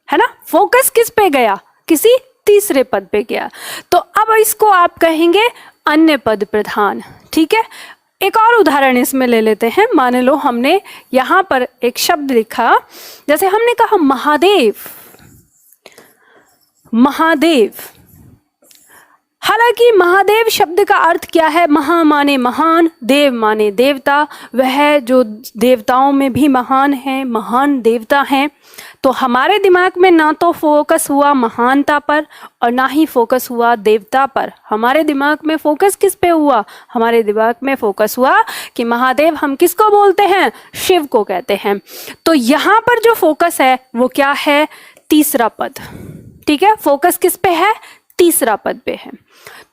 है ना। फोकस किस पे गया? किसी तीसरे पद पे गया। तो अब इसको आप कहेंगे अन्य पद प्रधान। ठीक है, एक और उदाहरण इसमें ले लेते हैं। मान लो हमने यहां पर एक शब्द लिखा, जैसे हमने कहा महादेव। महादेव, हालांकि महादेव शब्द का अर्थ क्या है? महा माने महान, देव माने देवता, वह जो देवताओं में भी महान है, महान देवता हैं। तो हमारे दिमाग में ना तो फोकस हुआ महानता पर और ना ही फोकस हुआ देवता पर। हमारे दिमाग में फोकस किस पे हुआ? हमारे दिमाग में फोकस हुआ कि महादेव हम किसको बोलते हैं? शिव को कहते हैं। तो यहाँ पर जो फोकस है वो क्या है? तीसरा पद। ठीक है, फोकस किस पे है? तीसरा पद पे है।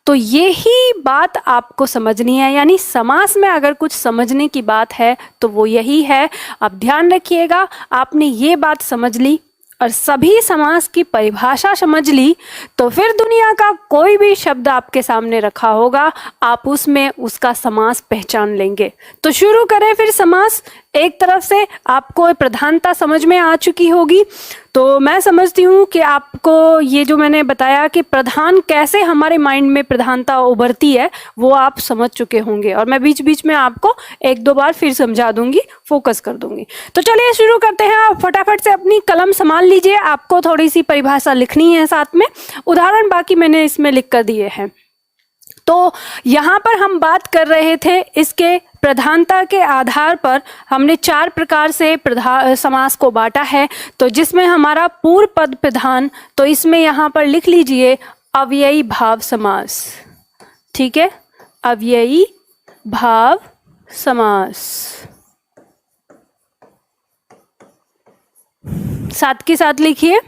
तो यही बात आपको समझनी है, यानी समास में अगर कुछ समझने की बात है तो वो यही है। अब ध्यान रखिएगा, आपने ये बात समझ ली, और सभी समास की परिभाषा समझ ली तो फिर दुनिया का कोई भी शब्द आपके सामने रखा होगा, आप उसमें उसका समास पहचान लेंगे। तो शुरू करें फिर समास। एक तरफ से आपको प्रधानता समझ में आ चुकी होगी, तो मैं समझती हूँ कि आपको ये जो मैंने बताया कि प्रधान कैसे हमारे माइंड में प्रधानता उभरती है वो आप समझ चुके होंगे, और मैं बीच बीच में आपको एक दो बार फिर समझा दूंगी, फोकस कर दूंगी। तो चलिए शुरू करते हैं। आप फटाफट से अपनी कलम संभाल लीजिए, आपको थोड़ी सी परिभाषा लिखनी है, साथ में उदाहरण बाकी मैंने इसमें लिख कर दिए हैं। तो यहाँ पर हम बात कर रहे थे इसके प्रधानता के आधार पर हमने 4 प्रकार से समास को बांटा है। तो जिसमें हमारा पूर्व पद प्रधान, तो इसमें यहाँ पर लिख लीजिए अव्ययी भाव समास। ठीक है, अव्ययी भाव समास। साथ के साथ लिखिए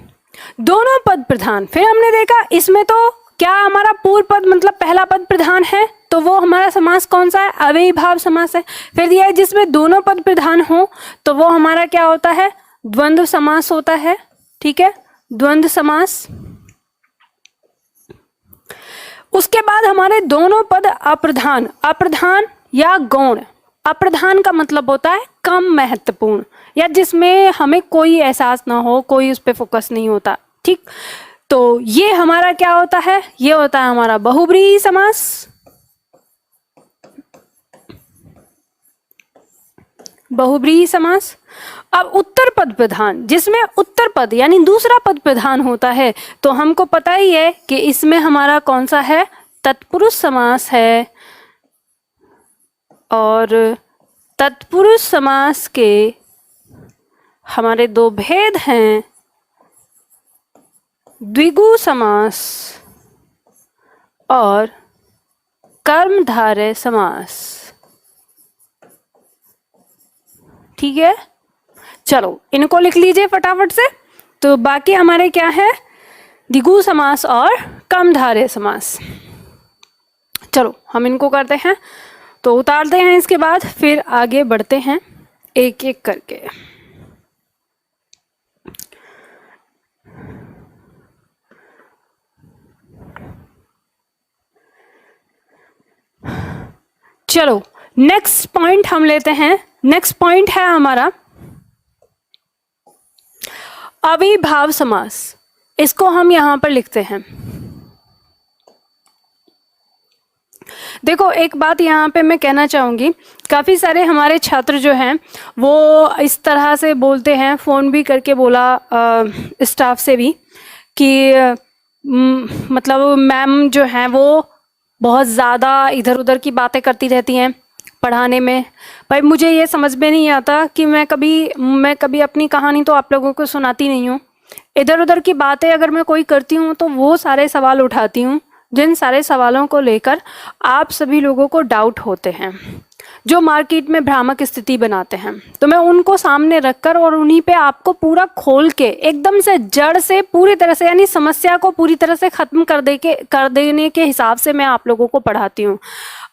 दोनों पद प्रधान। फिर हमने देखा इसमें तो क्या हमारा पूर्व पद मतलब पहला पद प्रधान है, तो वो हमारा समास कौन सा है, अव्ययी भाव समास है। फिर दिया है जिसमें दोनों पद प्रधान हो तो वो हमारा क्या होता है, द्वंद्व समास होता है। ठीक है, द्वंद्व समास। उसके बाद हमारे दोनों पद अप्रधान, अप्रधान या गौण। अप्रधान का मतलब होता है कम महत्वपूर्ण, या जिसमें हमें कोई एहसास ना हो, कोई उस पर फोकस नहीं होता। ठीक, तो ये हमारा क्या होता है, ये होता है हमारा बहुब्रीहि समास। बहुब्रीहि समास। अब उत्तर पद प्रधान, जिसमें उत्तर पद यानी दूसरा पद प्रधान होता है, तो हमको पता ही है कि इसमें हमारा कौन सा है, तत्पुरुष समास है। और तत्पुरुष समास के हमारे 2 भेद हैं, द्विगु समास और कर्मधारय समास। ठीक है, चलो इनको लिख लीजिए फटाफट से। तो बाकी हमारे क्या है, द्विगु समास और कर्मधारय समास। चलो हम इनको करते हैं, तो उतारते हैं, इसके बाद फिर आगे बढ़ते हैं एक एक करके। चलो नेक्स्ट पॉइंट हम लेते हैं। नेक्स्ट पॉइंट है हमारा अविभाव समास। इसको हम यहां पर लिखते हैं। देखो एक बात यहाँ पे मैं कहना चाहूँगी, काफ़ी सारे हमारे छात्र जो हैं वो इस तरह से बोलते हैं, फ़ोन भी करके बोला स्टाफ से भी कि मतलब मैम जो हैं वो बहुत ज़्यादा इधर उधर की बातें करती रहती हैं पढ़ाने में। भाई मुझे ये समझ में नहीं आता कि मैं कभी अपनी कहानी तो आप लोगों को सुनाती नहीं हूँ, इधर उधर की बातें अगर मैं कोई करती हूँ तो वो सारे सवाल उठाती हूँ जिन सारे सवालों को लेकर आप सभी लोगों को डाउट होते हैं, जो मार्केट में भ्रामक स्थिति बनाते हैं। तो मैं उनको सामने रखकर और उन्हीं पे आपको पूरा खोल के एकदम से जड़ से पूरी तरह से यानी समस्या को पूरी तरह से खत्म कर देने के हिसाब से मैं आप लोगों को पढ़ाती हूँ।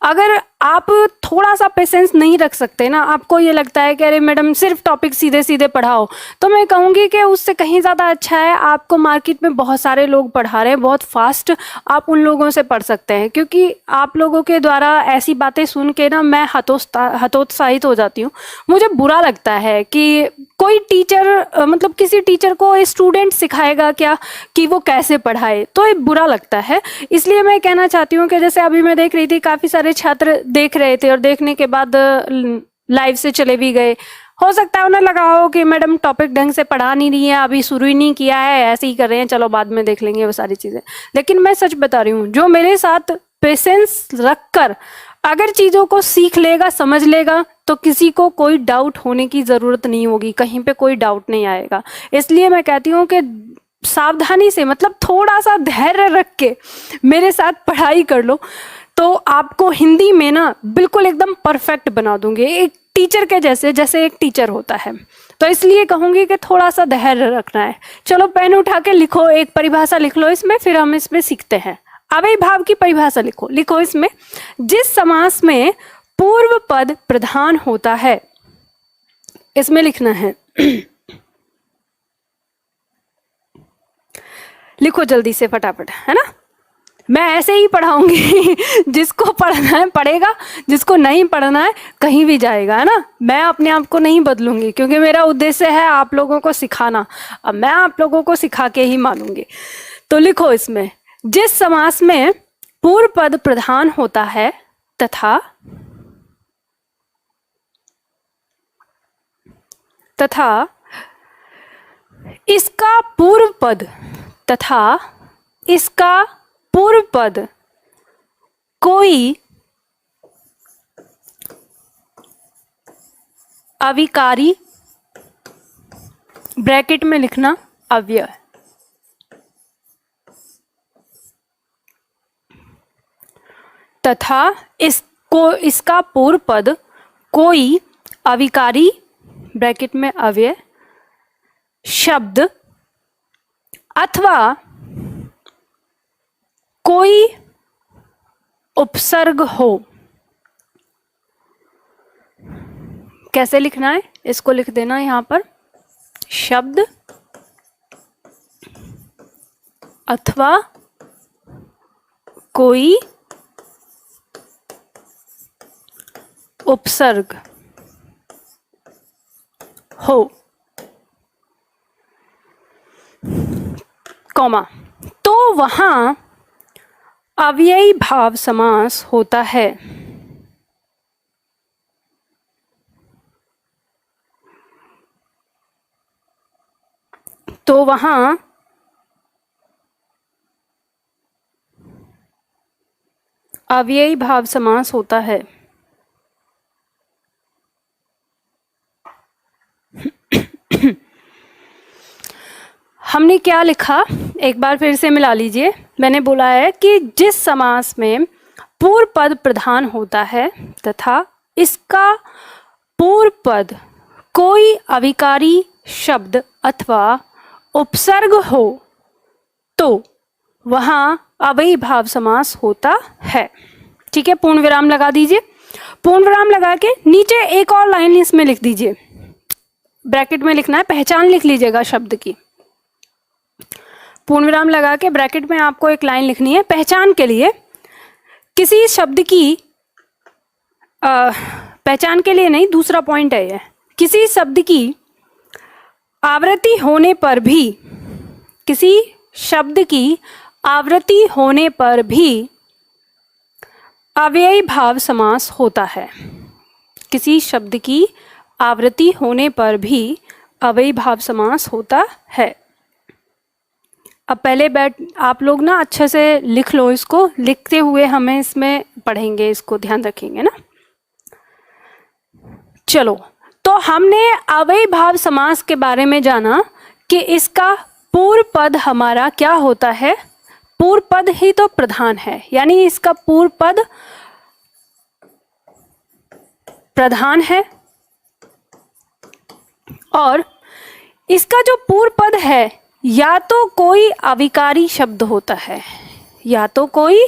अगर आप थोड़ा सा पेशेंस नहीं रख सकते ना, आपको ये लगता है कि अरे मैडम सिर्फ टॉपिक सीधे सीधे पढ़ाओ, तो मैं कहूँगी कि उससे कहीं ज़्यादा अच्छा है आपको मार्केट में बहुत सारे लोग पढ़ा रहे हैं बहुत फास्ट, आप उन लोगों से पढ़ सकते हैं। क्योंकि आप लोगों के द्वारा ऐसी बातें सुन के ना मैं हतोत्साहित हो जाती हूँ। मुझे बुरा लगता है कि कोई टीचर मतलब किसी टीचर को स्टूडेंट सिखाएगा क्या कि वो कैसे पढ़ाए, तो ये बुरा लगता है। इसलिए मैं कहना चाहती हूँ कि जैसे अभी मैं देख रही थी काफ़ी सारे छात्र देख रहे थे और देखने के बाद लाइव से चले भी गए। हो सकता है उन्हें लगा हो कि मैडम टॉपिक ढंग से पढ़ा नहीं रही है, अभी शुरू ही नहीं किया है, ऐसे ही कर रहे हैं, चलो बाद में देख लेंगे वो सारी चीज़ें। लेकिन मैं सच बता रही हूँ, जो मेरे साथ पेशेंस रखकर अगर चीज़ों को सीख लेगा समझ लेगा तो किसी को कोई डाउट होने की ज़रूरत नहीं होगी, कहीं पे कोई डाउट नहीं आएगा। इसलिए मैं कहती हूँ कि सावधानी से मतलब थोड़ा सा धैर्य रख के मेरे साथ पढ़ाई कर लो तो आपको हिंदी में ना बिल्कुल एकदम परफेक्ट बना दूंगी, एक टीचर के जैसे एक टीचर होता है। तो इसलिए कहूँगी कि थोड़ा सा धैर्य रखना है। चलो पेन उठा के लिखो, एक परिभाषा लिख लो इसमें, फिर हम इसमें सीखते हैं। अविभाव की परिभाषा लिखो इसमें, जिस समास में पूर्व पद प्रधान होता है, इसमें लिखना है लिखो जल्दी से फटाफट, है ना। मैं ऐसे ही पढ़ाऊंगी जिसको पढ़ना है पढ़ेगा, जिसको नहीं पढ़ना है कहीं भी जाएगा, है ना। मैं अपने आप को नहीं बदलूंगी क्योंकि मेरा उद्देश्य है आप लोगों को सिखाना। अब मैं आप लोगों को सिखा के ही मानूंगी। तो लिखो इसमें, जिस समास में पूर्व पद प्रधान होता है तथा इसका पूर्व पद कोई अविकारी, ब्रैकेट में लिखना अव्यय, तथा इसका पूर्व पद कोई अविकारी, ब्रैकेट में अव्यय शब्द अथवा कोई उपसर्ग हो। कैसे लिखना है, इसको लिख देना यहां पर, शब्द अथवा कोई उपसर्ग हो, कॉमा, तो वहां अव्ययी भाव समास होता है। तो वहां अव्ययी भाव समास होता है। हमने क्या लिखा, एक बार फिर से मिला लीजिए। मैंने बोला है कि जिस समास में पूर्व पद प्रधान होता है तथा इसका पूर्व पद कोई अविकारी शब्द अथवा उपसर्ग हो तो वहां अव्ययी भाव समास होता है। ठीक है, पूर्ण विराम लगा दीजिए। पूर्ण विराम लगा के नीचे एक और लाइन इसमें लिख दीजिए, ब्रैकेट में लिखना है, पहचान लिख लीजिएगा शब्द की। पूर्ण विराम लगा के ब्रैकेट में आपको एक लाइन लिखनी है पहचान के लिए। किसी शब्द की पहचान के लिए नहीं, दूसरा पॉइंट है ये, किसी शब्द की आवृत्ति होने पर भी, किसी शब्द की आवृत्ति होने पर भी अव्ययी भाव समास होता है। किसी शब्द की आवृत्ति होने पर भी अव्ययी भाव समास होता है। अब पहले आप लोग ना अच्छे से लिख लो इसको, लिखते हुए हमें इसमें पढ़ेंगे, इसको ध्यान रखेंगे ना। चलो, तो हमने अव्ययी भाव समास के बारे में जाना कि इसका पूर्व पद हमारा क्या होता है। पूर्व पद ही तो प्रधान है, यानी इसका पूर्व पद प्रधान है और इसका जो पूर्व पद है या तो कोई अविकारी शब्द होता है, या तो कोई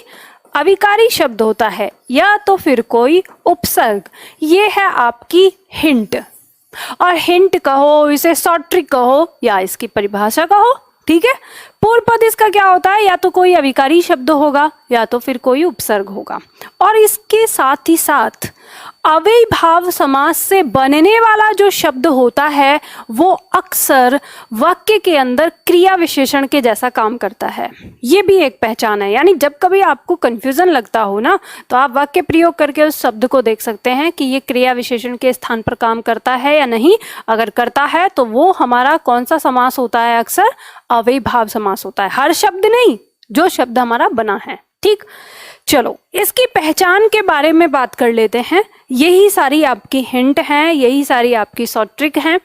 अविकारी शब्द होता है, या तो फिर कोई उपसर्ग। ये है आपकी हिंट, और हिंट कहो, इसे शॉर्ट ट्रिक कहो, या इसकी परिभाषा कहो। ठीक है, पूर्व पद इसका क्या होता है, या तो कोई अविकारी शब्द होगा या तो फिर कोई उपसर्ग होगा। और इसके साथ ही साथ अव्ययी भाव समास से बनने वाला जो शब्द होता है वो अक्सर वाक्य के अंदर क्रिया विशेषण के जैसा काम करता है। ये भी एक पहचान है, यानी जब कभी आपको कंफ्यूजन लगता हो ना, तो आप वाक्य प्रयोग करके उस शब्द को देख सकते हैं कि ये क्रिया विशेषण के स्थान पर काम करता है या नहीं। अगर करता है तो वो हमारा कौन सा समास होता है, अक्सर अव्ययी भाव समास होता है। हर शब्द नहीं, जो शब्द हमारा बना है। ठीक, चलो इसकी पहचान के बारे में बात कर लेते हैं। यही सारी आपकी हिंट हैं, यही सारी आपकी शॉर्ट ट्रिक हैं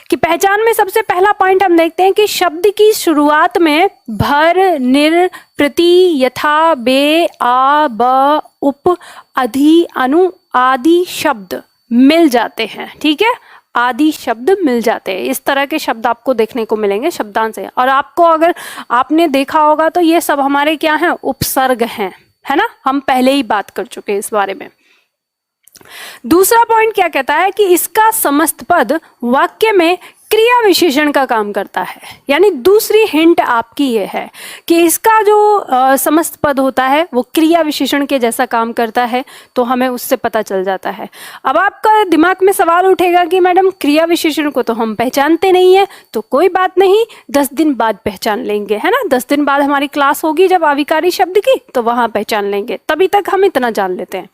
कि पहचान में सबसे पहला पॉइंट हम देखते हैं कि शब्द की शुरुआत में भर, निर, प्रति, यथा, बे, आ, ब, उप, अधि, अनु आदि शब्द मिल जाते हैं। ठीक है, आदि शब्द मिल जाते हैं। इस तरह के शब्द आपको देखने को मिलेंगे शब्दांश से। और आपको अगर आपने देखा होगा तो ये सब हमारे क्या हैं, उपसर्ग हैं, है ना। हम पहले ही बात कर चुके हैं इस बारे में। दूसरा पॉइंट क्या कहता है कि इसका समस्त पद वाक्य में क्रिया विशेषण का काम करता है। यानी दूसरी हिंट आपकी ये है कि इसका जो समस्त पद होता है वो क्रिया विशेषण के जैसा काम करता है, तो हमें उससे पता चल जाता है। अब आपका दिमाग में सवाल उठेगा कि मैडम क्रिया विशेषण को तो हम पहचानते नहीं है, तो कोई बात नहीं, 10 दिन बाद पहचान लेंगे, है ना। 10 दिन बाद हमारी क्लास होगी जब अविकारी शब्द की, तो वहां पहचान लेंगे, तभी तक हम इतना जान लेते हैं।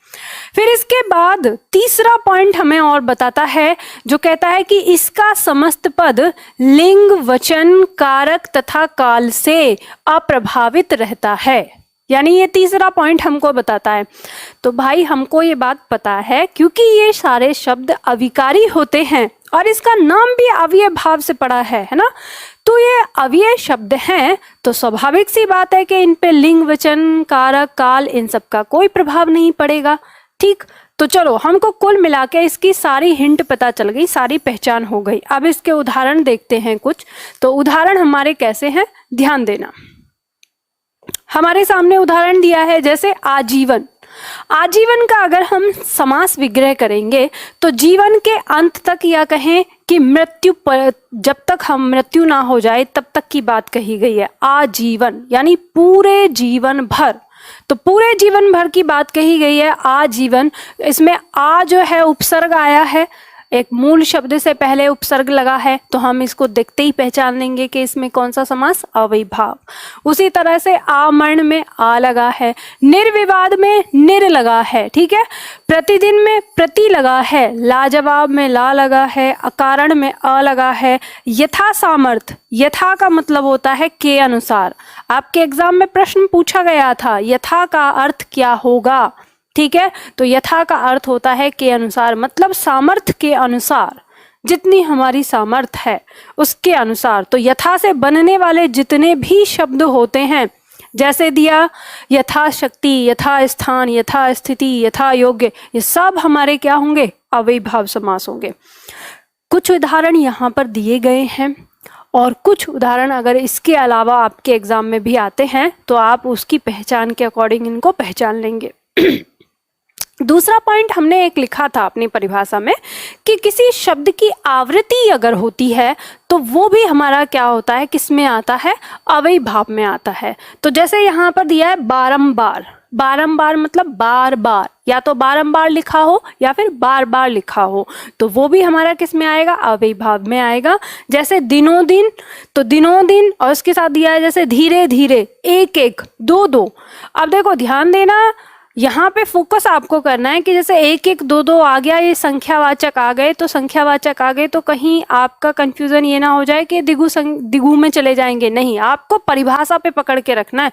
फिर इसके बाद तीसरा पॉइंट हमें और बताता है, जो कहता है कि इसका समस्त पद लिंग, वचन, कारक तथा काल से अप्रभावित रहता है। यानी ये तीसरा पॉइंट हमको बताता है। तो भाई हमको ये बात पता है, क्योंकि ये सारे शब्द अविकारी होते हैं और इसका नाम भी अव्यय भाव से पड़ा है ना। तो ये अव्यय शब्द हैं, तो स्वाभाविक सी बात है कि इन पे लिंग, वचन, कारक, काल इन सब का कोई प्रभाव नहीं पड़ेगा। ठीक, तो चलो हमको कुल मिला के इसकी सारी हिंट पता चल गई, सारी पहचान हो गई। अब इसके उदाहरण देखते हैं कुछ। तो उदाहरण हमारे कैसे हैं, ध्यान देना। हमारे सामने उदाहरण दिया है जैसे आजीवन। आजीवन का अगर हम समास विग्रह करेंगे तो जीवन के अंत तक, या कहें कि मृत्यु पर, जब तक हम मृत्यु ना हो जाए तब तक की बात कही गई है। आजीवन यानी पूरे जीवन भर, तो पूरे जीवन भर की बात कही गई है आजीवन। इसमें आ जो है उपसर्ग आया है, एक मूल शब्द से पहले उपसर्ग लगा है, तो हम इसको देखते ही पहचान लेंगे कि इसमें कौन सा समास, अव्ययभाव। उसी तरह से आमरण में आ लगा है, निर्विवाद में निर लगा है, ठीक है। प्रतिदिन में प्रति लगा है, लाजवाब में ला लगा है, अकारण में अ लगा है। यथा सामर्थ, यथा का मतलब होता है के अनुसार। आपके एग्जाम में प्रश्न पूछा गया था, यथा का अर्थ क्या होगा, ठीक है। तो यथा का अर्थ होता है के अनुसार, मतलब सामर्थ्य के अनुसार, जितनी हमारी सामर्थ्य है उसके अनुसार। तो यथा से बनने वाले जितने भी शब्द होते हैं, जैसे दिया यथा शक्ति, यथा स्थान, यथा स्थिति, यथा योग्य, ये सब हमारे क्या होंगे, अव्ययभाव समास होंगे। कुछ उदाहरण यहाँ पर दिए गए हैं, और कुछ उदाहरण अगर इसके अलावा आपके एग्जाम में भी आते हैं तो आप उसकी पहचान के अकॉर्डिंग इनको पहचान लेंगे। दूसरा पॉइंट हमने एक लिखा था अपनी परिभाषा में कि किसी शब्द की आवृत्ति अगर होती है तो वो भी हमारा क्या होता है, किस में आता है, अव्ययभाव में आता है। तो जैसे यहाँ पर दिया है बारंबार, बारंबार मतलब बार बार, या तो बारंबार लिखा हो या फिर बार बार लिखा हो, तो वो भी हमारा किस में आएगा, अव्ययभाव में आएगा। जैसे दिनों दिन, तो दिनों दिन, और उसके साथ दिया है जैसे धीरे धीरे, एक एक, दो दो। अब देखो ध्यान देना, यहाँ पे फोकस आपको करना है कि जैसे एक एक, दो दो आ गया, ये संख्यावाचक आ गए, तो संख्यावाचक आ गए तो कहीं आपका कंफ्यूजन ये ना हो जाए कि दिगु में चले जाएंगे। नहीं, आपको परिभाषा पे पकड़ के रखना है।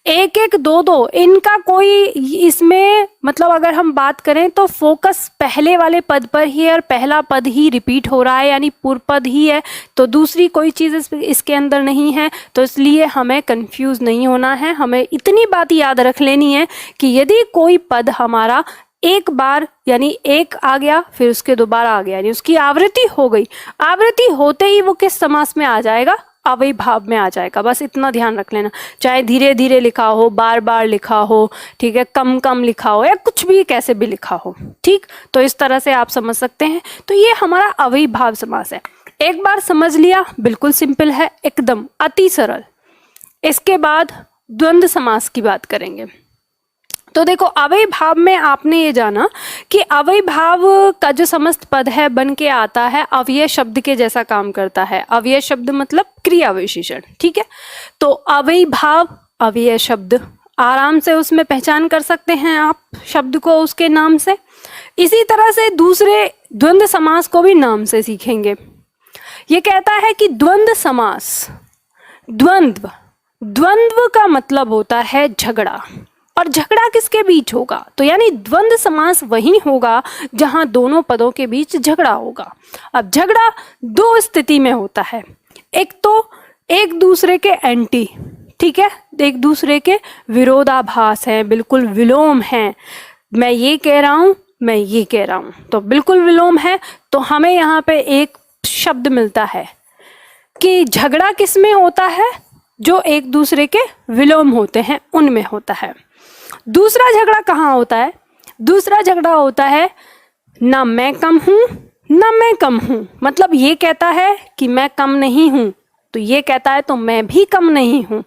एक एक, दो दो, इनका कोई इसमें मतलब अगर हम बात करें तो फोकस पहले वाले पद पर ही है, और पहला पद ही रिपीट हो रहा है, यानी पूर्व पद ही है, तो दूसरी कोई चीज़ इसके अंदर नहीं है। तो इसलिए हमें कंफ्यूज नहीं होना है। हमें इतनी बात याद रख लेनी है कि यदि कोई पद हमारा एक बार यानी एक आ गया, फिर उसके दोबारा आ गया, यानी उसकी आवृत्ति हो गई, आवृत्ति होते ही वो किस समास में आ जाएगा, अव्ययभाव में आ जाएगा। बस इतना ध्यान रख लेना, चाहे धीरे धीरे लिखा हो, बार बार लिखा हो, ठीक है, कम कम लिखा हो, या कुछ भी कैसे भी लिखा हो, ठीक। तो इस तरह से आप समझ सकते हैं। तो ये हमारा अव्ययभाव समास है। एक बार समझ लिया, बिल्कुल सिंपल है, एकदम अति सरल। इसके बाद द्वंद्व समास की बात करेंगे। तो देखो अव्ययभाव में आपने ये जाना कि अव्ययभाव का जो समस्त पद है बन के आता है अव्यय शब्द के जैसा काम करता है। अव्यय शब्द मतलब क्रिया विशेषण, ठीक है। तो अव्ययभाव, अव्यय शब्द, आराम से उसमें पहचान कर सकते हैं आप शब्द को उसके नाम से। इसी तरह से दूसरे द्वंद्व समास को भी नाम से सीखेंगे। ये कहता है कि द्वंद्व समास, द्वंद्व, द्वंद्व का मतलब होता है झगड़ा, और झगड़ा किसके बीच होगा, तो यानी द्वंद्व समास वही होगा जहां दोनों पदों के बीच झगड़ा होगा। अब झगड़ा दो स्थिति में होता है, एक तो एक दूसरे के एंटी, ठीक है, एक दूसरे के विरोधाभास हैं, बिल्कुल विलोम हैं। मैं ये कह रहा हूं, मैं ये कह रहा हूं, तो बिल्कुल विलोम है। तो हमें यहाँ पे एक शब्द मिलता है कि झगड़ा किस में होता है, जो एक दूसरे के विलोम होते हैं उनमें होता है। दूसरा झगड़ा कहाँ होता है, दूसरा झगड़ा होता है ना मैं कम हूं ना मैं कम हूं, मतलब ये कहता है कि मैं कम नहीं हूं, तो ये कहता है तो मैं भी कम नहीं हूं,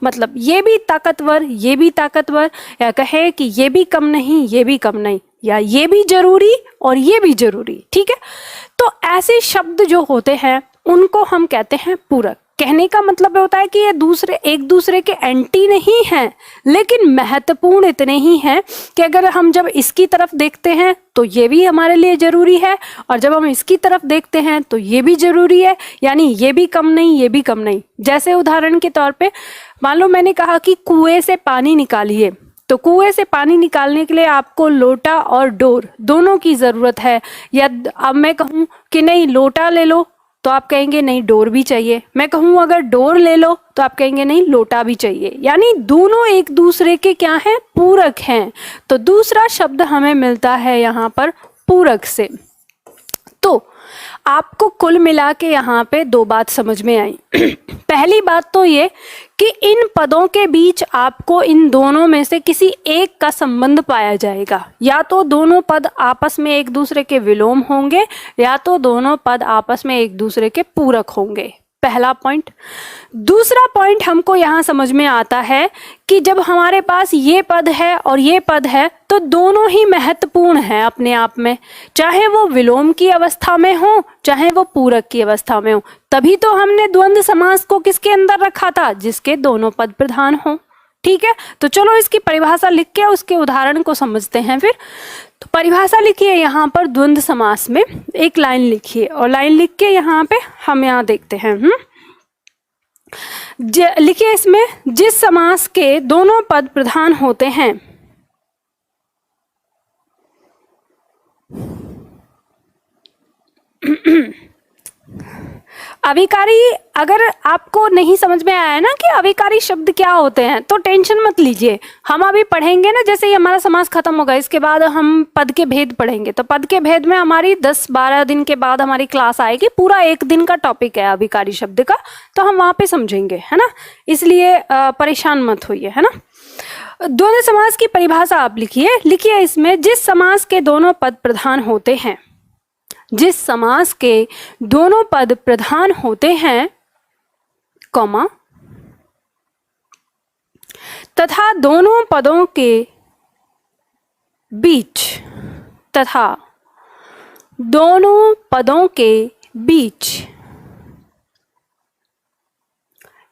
मतलब ये भी ताकतवर, ये भी ताकतवर, या कहे कि ये भी कम नहीं, ये भी कम नहीं, या ये भी जरूरी और ये भी जरूरी। ठीक है, तो ऐसे शब्द जो होते हैं उनको हम कहते हैं पूरक। कहने का मतलब होता है कि ये एक दूसरे के एंटी नहीं हैं, लेकिन महत्वपूर्ण इतने ही हैं कि अगर हम जब इसकी तरफ देखते हैं तो ये भी हमारे लिए जरूरी है, और जब हम इसकी तरफ देखते हैं तो ये भी जरूरी है, यानी ये भी कम नहीं, ये भी कम नहीं। जैसे उदाहरण के तौर पे मान लो मैंने कहा कि कुएं से पानी निकालिए, तो कुएं से पानी निकालने के लिए आपको लोटा और डोर दोनों की जरूरत है। या अब मैं कहूँ कि नहीं लोटा ले लो, तो आप कहेंगे नहीं डोर भी चाहिए। मैं कहूँ अगर डोर ले लो, तो आप कहेंगे नहीं लोटा भी चाहिए। यानी दोनों एक दूसरे के क्या हैं, पूरक हैं। तो दूसरा शब्द हमें मिलता है यहाँ पर पूरक से। तो आपको कुल मिला के यहाँ पे दो बात समझ में आई। पहली बात तो ये कि इन पदों के बीच आपको इन दोनों में से किसी एक का संबंध पाया जाएगा। या तो दोनों पद आपस में एक दूसरे के विलोम होंगे, या तो दोनों पद आपस में एक दूसरे के पूरक होंगे। पहला पॉइंट। दूसरा पॉइंट हमको यहाँ समझ में आता है कि जब हमारे पास ये पद है और ये पद है, तो दोनों ही महत्वपूर्ण हैं अपने आप में, चाहे वो विलोम की अवस्था में हो, चाहे वो पूरक की अवस्था में हो। तभी तो हमने द्वंद्व समास को किसके अंदर रखा था, जिसके दोनों पद प्रधान हो। ठीक है, तो चलो इसकी परिभाषा लिख के उसके उदाहरण को समझते हैं फिर। तो परिभाषा लिखिए यहाँ पर द्वंद्व समास में, एक लाइन लिखिए और लाइन लिख के यहाँ पे हम यहाँ देखते हैं। लिखिए इसमें, जिस समास के दोनों पद प्रधान होते हैं, अविकारी, अगर आपको नहीं समझ में आया ना कि अविकारी शब्द क्या होते हैं, तो टेंशन मत लीजिए। हम अभी पढ़ेंगे ना, जैसे ही हमारा समास खत्म होगा इसके बाद हम पद के भेद पढ़ेंगे। तो पद के भेद में हमारी 10-12 दिन के बाद हमारी क्लास आएगी, पूरा एक दिन का टॉपिक है अविकारी शब्द का, तो हम वहां पे समझेंगे, है ना। इसलिए परेशान मत होइए, है ना। द्वंद्व समास की परिभाषा आप लिखिए इसमें, जिस समास के दोनों पद प्रधान होते हैं, जिस समास के दोनों पद प्रधान होते हैं, कॉमा, तथा दोनों पदों के बीच, तथा दोनों पदों के बीच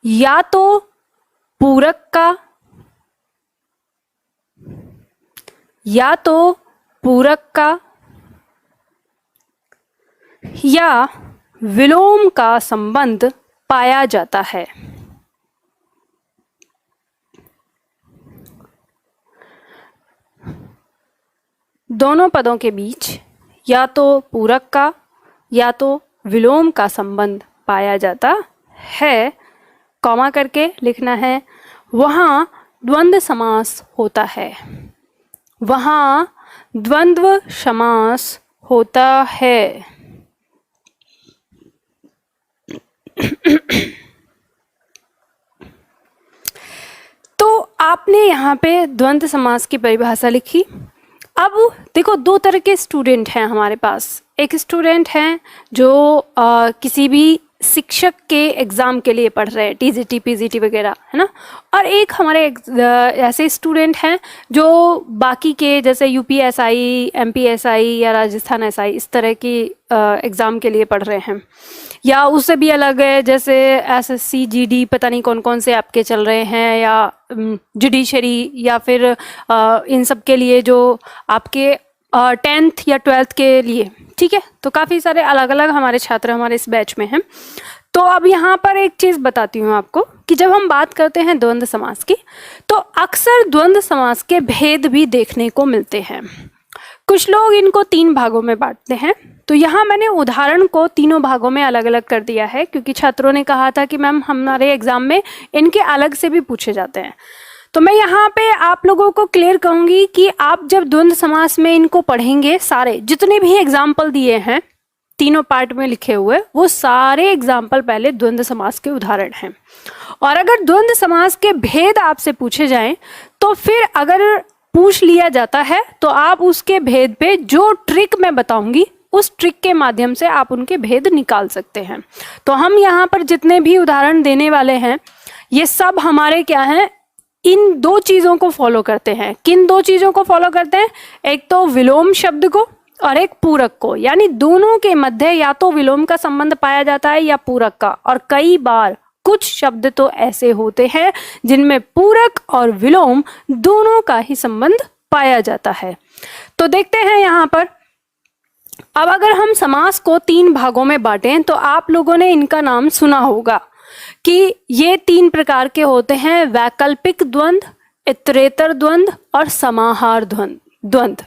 या तो पूरक का, या तो पूरक का या विलोम का संबंध पाया जाता है। दोनों पदों के बीच या तो पूरक का या तो विलोम का संबंध पाया जाता है, कॉमा करके लिखना है, वहाँ द्वंद्व समास होता है, वहाँ द्वंद्व समास होता है। तो आपने यहाँ पे द्वंद्व समास की परिभाषा लिखी। अब देखो, दो तरह के स्टूडेंट हैं हमारे पास। एक स्टूडेंट हैं जो किसी भी शिक्षक के एग्ज़ाम के लिए पढ़ रहे हैं, टीजीटी पीजीटी वगैरह, है ना। और एक हमारे ऐसे स्टूडेंट हैं जो बाकी के जैसे यूपीएसआई, एमपीएसआई या राजस्थान एसआई इस तरह की एग्ज़ाम के लिए पढ़ रहे हैं। या उससे भी अलग है, जैसे एसएससी, जीडी, पता नहीं कौन कौन से आपके चल रहे हैं, या जुडिशरी, या फिर इन सब के लिए जो आपके 10th या 12th के लिए। ठीक है, तो काफ़ी सारे अलग अलग हमारे छात्र हमारे इस बैच में हैं। तो अब यहाँ पर एक चीज़ बताती हूँ आपको कि जब हम बात करते हैं द्वंद्व समास की, तो अक्सर द्वंद्व समास के भेद भी देखने को मिलते हैं। कुछ लोग इनको 3 भागों में बांटते हैं। तो यहाँ मैंने उदाहरण को तीनों भागों में अलग अलग कर दिया है, क्योंकि छात्रों ने कहा था कि मैम हमारे एग्जाम में इनके अलग से भी पूछे जाते हैं। तो मैं यहाँ पे आप लोगों को क्लियर कहूँगी कि आप जब द्वंद्व समास में इनको पढ़ेंगे, सारे जितने भी एग्जाम्पल दिए हैं तीनों पार्ट में लिखे हुए, वो सारे एग्जाम्पल पहले द्वंद्व समास के उदाहरण हैं। और अगर द्वंद्व समास के भेद आपसे पूछे जाएं, तो फिर अगर पूछ लिया जाता है तो आप उसके भेद पे जो ट्रिक मैं बताऊंगी उस ट्रिक के माध्यम से आप उनके भेद निकाल सकते हैं। तो हम यहाँ पर जितने भी उदाहरण देने वाले हैं ये सब हमारे क्या हैं, इन दो चीजों को फॉलो करते हैं। किन दो चीजों को फॉलो करते हैं? एक तो विलोम शब्द को और एक पूरक को, यानी दोनों के मध्य या तो विलोम का संबंध पाया जाता है या पूरक का। और कई बार कुछ शब्द तो ऐसे होते हैं जिनमें पूरक और विलोम दोनों का ही संबंध पाया जाता है। तो देखते हैं यहाँ पर, अब अगर हम समास को 3 भागों में बांटें तो आप लोगों ने इनका नाम सुना होगा कि ये 3 प्रकार के होते हैं, वैकल्पिक द्वंद्व, इतरेतर द्वंद्व और समाहार द्वंद्व।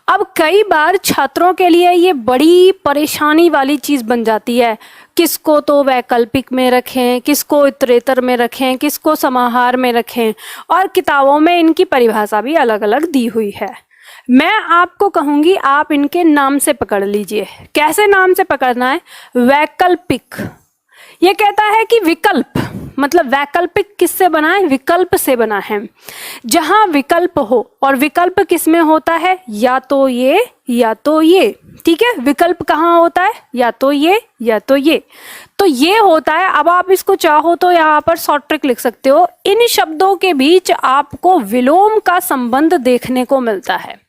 अब कई बार छात्रों के लिए ये बड़ी परेशानी वाली चीज बन जाती है, किसको तो वैकल्पिक में रखें, किसको इतरेतर में रखें, किसको समाहार में रखें, और किताबों में इनकी परिभाषा भी अलग अलग दी हुई है। मैं आपको कहूंगी आप इनके नाम से पकड़ लीजिए। कैसे नाम से पकड़ना है? वैकल्पिक, ये कहता है कि विकल्प, मतलब वैकल्पिक किससे बना है? विकल्प से बना है। जहां विकल्प हो, और विकल्प किसमें होता है? या तो ये या तो ये, ठीक है। विकल्प कहाँ होता है? या तो ये या तो ये, तो ये होता है। अब आप इसको चाहो तो यहाँ पर शॉर्ट ट्रिक लिख सकते हो, इन शब्दों के बीच आपको विलोम का संबंध देखने को मिलता है।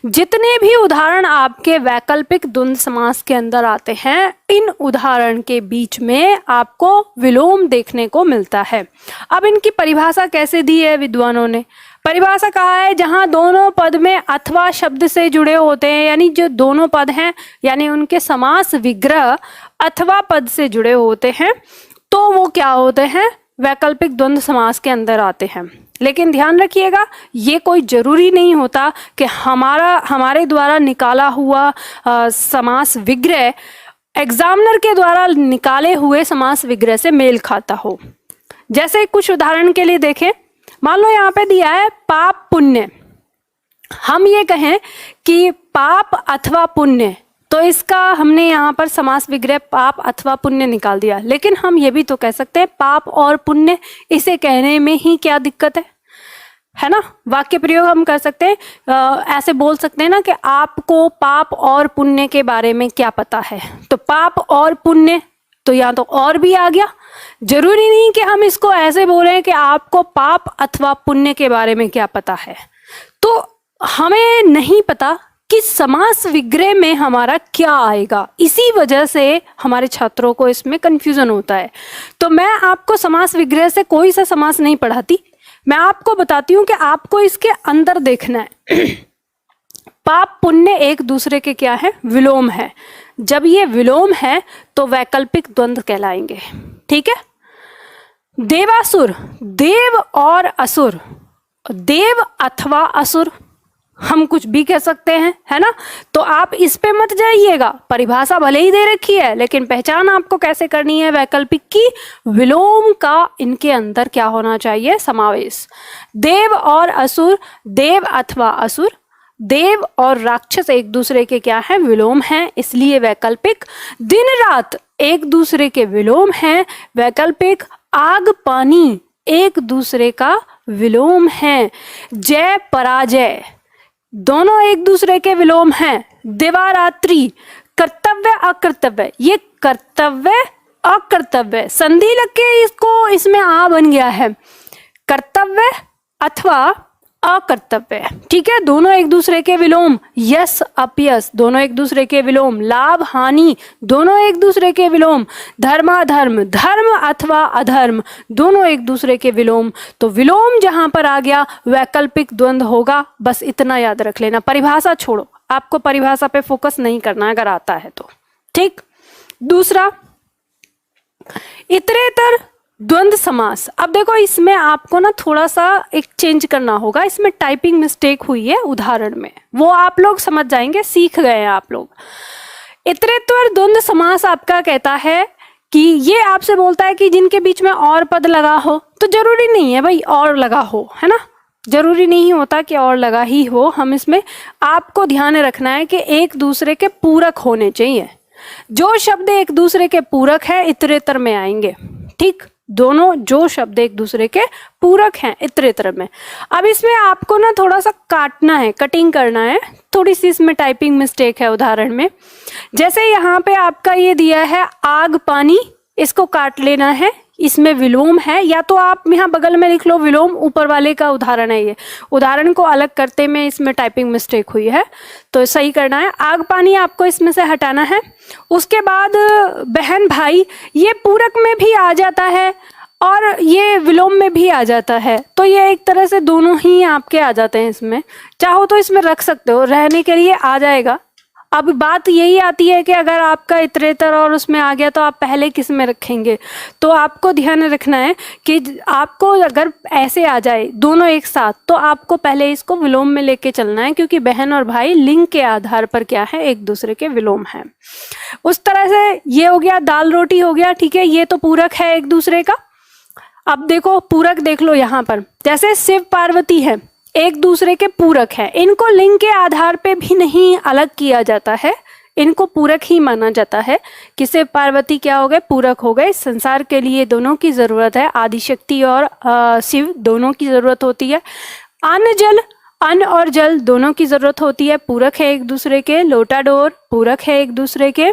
जितने भी उदाहरण आपके वैकल्पिक द्वंद्व समास के अंदर आते हैं, इन उदाहरण के बीच में आपको विलोम देखने को मिलता है। अब इनकी परिभाषा कैसे दी है विद्वानों ने? परिभाषा कहा है जहां दोनों पद में अथवा शब्द से जुड़े होते हैं, यानी जो दोनों पद हैं यानी उनके समास विग्रह अथवा पद से जुड़े होते हैं, तो वो क्या होते हैं? वैकल्पिक द्वंद्व समास के अंदर आते हैं। लेकिन ध्यान रखिएगा, ये कोई जरूरी नहीं होता कि हमारे द्वारा निकाला हुआ समास विग्रह एग्जामिनर के द्वारा निकाले हुए समास विग्रह से मेल खाता हो। जैसे कुछ उदाहरण के लिए देखें, मान लो यहाँ पे दिया है पाप पुण्य। हम ये कहें कि पाप अथवा पुण्य, तो इसका हमने यहाँ पर समास विग्रह पाप अथवा पुण्य निकाल दिया। लेकिन हम ये भी तो कह सकते हैं पाप और पुण्य, इसे कहने में ही क्या दिक्कत है ना? वाक्य प्रयोग हम कर सकते हैं, ऐसे बोल सकते हैं ना कि आपको पाप और पुण्य के बारे में क्या पता है। तो पाप और पुण्य, तो यहाँ तो और भी आ गया। जरूरी नहीं कि हम इसको ऐसे बोलें कि आपको पाप अथवा पुण्य के बारे में क्या पता है। तो हमें नहीं पता कि समास विग्रह में हमारा क्या आएगा, इसी वजह से हमारे छात्रों को इसमें कंफ्यूजन होता है। तो मैं आपको समास विग्रह से कोई सा समास नहीं पढ़ाती, मैं आपको बताती हूँ कि आपको इसके अंदर देखना है। पाप पुण्य एक दूसरे के क्या है? विलोम है। जब ये विलोम है तो वैकल्पिक द्वंद्व कहलाएंगे, ठीक है। देवासुर, देव और असुर, देव अथवा असुर, हम कुछ भी कह सकते हैं, है ना। तो आप इस पे मत जाइएगा, परिभाषा भले ही दे रखी है लेकिन पहचान आपको कैसे करनी है वैकल्पिक की? विलोम का इनके अंदर क्या होना चाहिए? समावेश। देव और असुर, देव अथवा असुर, देव और राक्षस एक दूसरे के क्या है? विलोम हैं, इसलिए वैकल्पिक। दिन रात एक दूसरे के विलोम हैं, वैकल्पिक। आग पानी एक दूसरे का विलोम है। जय पराजय दोनों एक दूसरे के विलोम हैं। दिवारात्रि, कर्तव्य अकर्तव्य, ये कर्तव्य अकर्तव्य, संधि लग के इसको इसमें आ बन गया है, कर्तव्य अथवा अकर्तव्य, ठीक है। दोनों एक दूसरे के विलोम। यश अपयश दोनों एक दूसरे के विलोम। लाभ हानि दोनों एक दूसरे के विलोम। धर्माधर्म, धर्म अथवा अधर्म दोनों एक दूसरे के विलोम। तो विलोम जहां पर आ गया वैकल्पिक द्वंद्व होगा, बस इतना याद रख लेना। परिभाषा छोड़ो, आपको परिभाषा पे फोकस नहीं करना अगर आता है तो, ठीक। दूसरा, इतरेतर द्वंद्व समास। अब देखो इसमें आपको ना थोड़ा सा एक चेंज करना होगा, इसमें टाइपिंग मिस्टेक हुई है उदाहरण में, वो आप लोग समझ जाएंगे, सीख गए हैं आप लोग। इतरेतर द्वंद्व समास आपका कहता है कि ये आपसे बोलता है कि जिनके बीच में और पद लगा हो, तो जरूरी नहीं है भाई और लगा हो, है ना, जरूरी नहीं होता कि और लगा ही हो। हम इसमें आपको ध्यान रखना है कि एक दूसरे के पूरक होने चाहिए। जो शब्द एक दूसरे के पूरक है इतरेतर में आएंगे, ठीक। दोनों जो शब्द एक दूसरे के पूरक हैं इतरेतर में। अब इसमें आपको ना थोड़ा सा काटना है, कटिंग करना है, थोड़ी सी इसमें टाइपिंग मिस्टेक है उदाहरण में। जैसे यहाँ पे आपका ये दिया है आग पानी, इसको काट लेना है, इसमें विलोम है, या तो आप यहाँ बगल में लिख लो विलोम, ऊपर वाले का उदाहरण है ये। उदाहरण को अलग करते में इसमें टाइपिंग मिस्टेक हुई है, तो सही करना है। आग पानी आपको इसमें से हटाना है। उसके बाद बहन भाई, ये पूरक में भी आ जाता है और ये विलोम में भी आ जाता है, तो ये एक तरह से दोनों ही आपके आ जाते हैं इसमें। चाहो तो इसमें रख सकते हो, रहने के लिए आ जाएगा। अब बात यही आती है कि अगर आपका इतरेतर और उसमें आ गया तो आप पहले किस में रखेंगे। तो आपको ध्यान रखना है कि आपको अगर ऐसे आ जाए दोनों एक साथ, तो आपको पहले इसको विलोम में लेके चलना है, क्योंकि बहन और भाई लिंग के आधार पर क्या है, एक दूसरे के विलोम है। उस तरह से ये हो गया, दाल रोटी हो गया, ठीक है, ये तो पूरक है एक दूसरे का। अब देखो पूरक देख लो यहाँ पर, जैसे शिव पार्वती है, एक दूसरे के पूरक है। इनको लिंग के आधार पे भी नहीं अलग किया जाता है, इनको पूरक ही माना जाता है कि शिव पार्वती क्या हो गए, पूरक हो गए। संसार के लिए दोनों की जरूरत है, आदिशक्ति और शिव दोनों की जरूरत होती है। अन्न जल, अन्न और जल दोनों की जरूरत होती है, पूरक है एक दूसरे के। लोटा डोर पूरक है एक दूसरे के।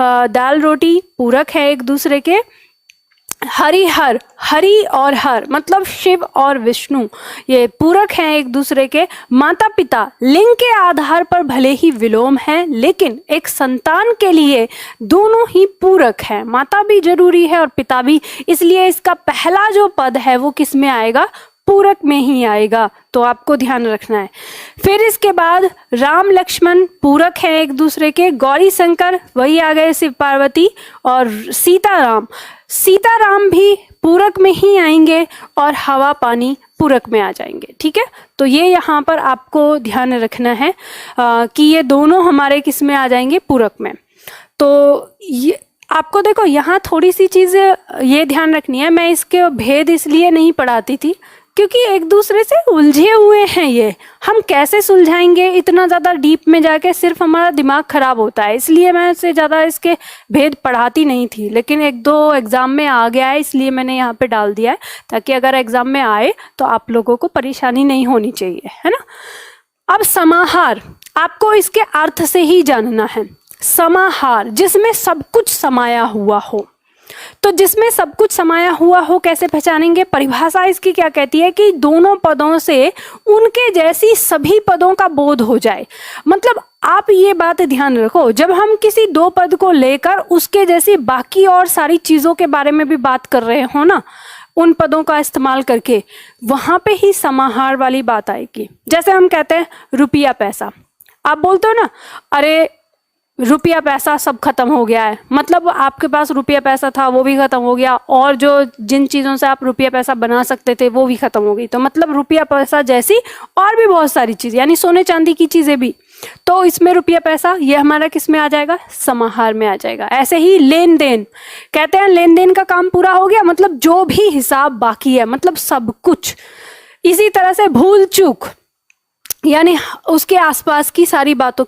दाल रोटी पूरक है एक दूसरे के। हरिहर, हरि और हर मतलब शिव और विष्णु, ये पूरक हैं एक दूसरे के। माता पिता लिंग के आधार पर भले ही विलोम है, लेकिन एक संतान के लिए दोनों ही पूरक हैं। माता भी जरूरी है और पिता भी, इसलिए इसका पहला जो पद है वो किस में आएगा, पूरक में ही आएगा, तो आपको ध्यान रखना है। फिर इसके बाद राम लक्ष्मण पूरक हैं एक दूसरे के। गौरी शंकर वही आ गए शिव पार्वती। और सीताराम, सीताराम भी पूरक में ही आएंगे और हवा पानी पूरक में आ जाएंगे, ठीक है। तो ये यहाँ पर आपको ध्यान रखना है कि ये दोनों हमारे किस में आ जाएंगे, पूरक में। तो ये आपको देखो यहाँ थोड़ी सी चीज़ ये ध्यान रखनी है, मैं इसके भेद इसलिए नहीं पढ़ाती थी क्योंकि एक दूसरे से उलझे हुए हैं ये, हम कैसे सुलझाएंगे इतना ज़्यादा डीप में जाके, सिर्फ हमारा दिमाग खराब होता है। इसलिए मैं इससे ज़्यादा इसके भेद पढ़ाती नहीं थी, लेकिन एक दो एग्ज़ाम में आ गया है इसलिए मैंने यहाँ पे डाल दिया है, ताकि अगर एग्ज़ाम में आए तो आप लोगों को परेशानी नहीं होनी चाहिए, है ना। अब समाहार आपको इसके अर्थ से ही जानना है। समाहार जिसमें सब कुछ समाया हुआ हो, तो जिसमें सब कुछ समाया हुआ हो कैसे पहचानेंगे, परिभाषा इसकी क्या कहती है कि दोनों पदों से उनके जैसी सभी पदों का बोध हो जाए। मतलब आप ये बात ध्यान रखो, जब हम किसी दो पद को लेकर उसके जैसी बाकी और सारी चीजों के बारे में भी बात कर रहे हो ना, उन पदों का इस्तेमाल करके, वहां पे ही समाहार वाली बात आएगी। जैसे हम कहते हैं रुपया पैसा, आप बोलते हो ना, अरे रुपया पैसा सब खत्म हो गया है, मतलब आपके पास रुपया पैसा था वो भी खत्म हो गया, और जो जिन चीज़ों से आप रुपया पैसा बना सकते थे वो भी खत्म हो गई। तो मतलब रुपया पैसा जैसी और भी बहुत सारी चीज़ें, यानी सोने चांदी की चीज़ें भी, तो इसमें रुपया पैसा ये हमारा किस में आ जाएगा, समाहार में आ जाएगा। ऐसे ही लेन देन, कहते हैं लेन देन का काम पूरा हो गया, मतलब जो भी हिसाब बाकी है, मतलब सब कुछ। इसी तरह से भूल चूक, यानी उसके आसपास की सारी बातों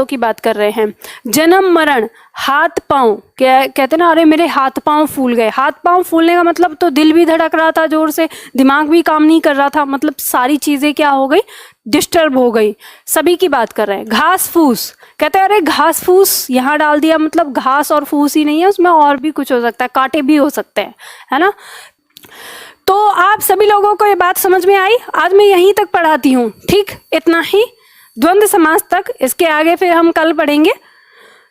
की बात कर रहे हैं। जन्म मरण, हाथ पांव, कहते ना, अरे मेरे हाथ पांव फूल गए। हाथ पांव फूलने का मतलब तो दिल भी धड़क रहा था जोर से, दिमाग भी काम नहीं कर रहा था, मतलब सारी चीजें क्या हो गई, डिस्टर्ब हो गई, सभी की बात कर रहे हैं। घास फूस, कहते हैं अरे घास फूस यहाँ डाल दिया, मतलब घास और फूस ही नहीं है, उसमें और भी कुछ हो सकता है, कांटे भी हो सकते हैं, है ना। तो आप सभी लोगों को ये बात समझ में आई। आज मैं यहीं तक पढ़ाती हूँ, ठीक, इतना ही, द्वंद्व समास तक। इसके आगे फिर हम कल पढ़ेंगे।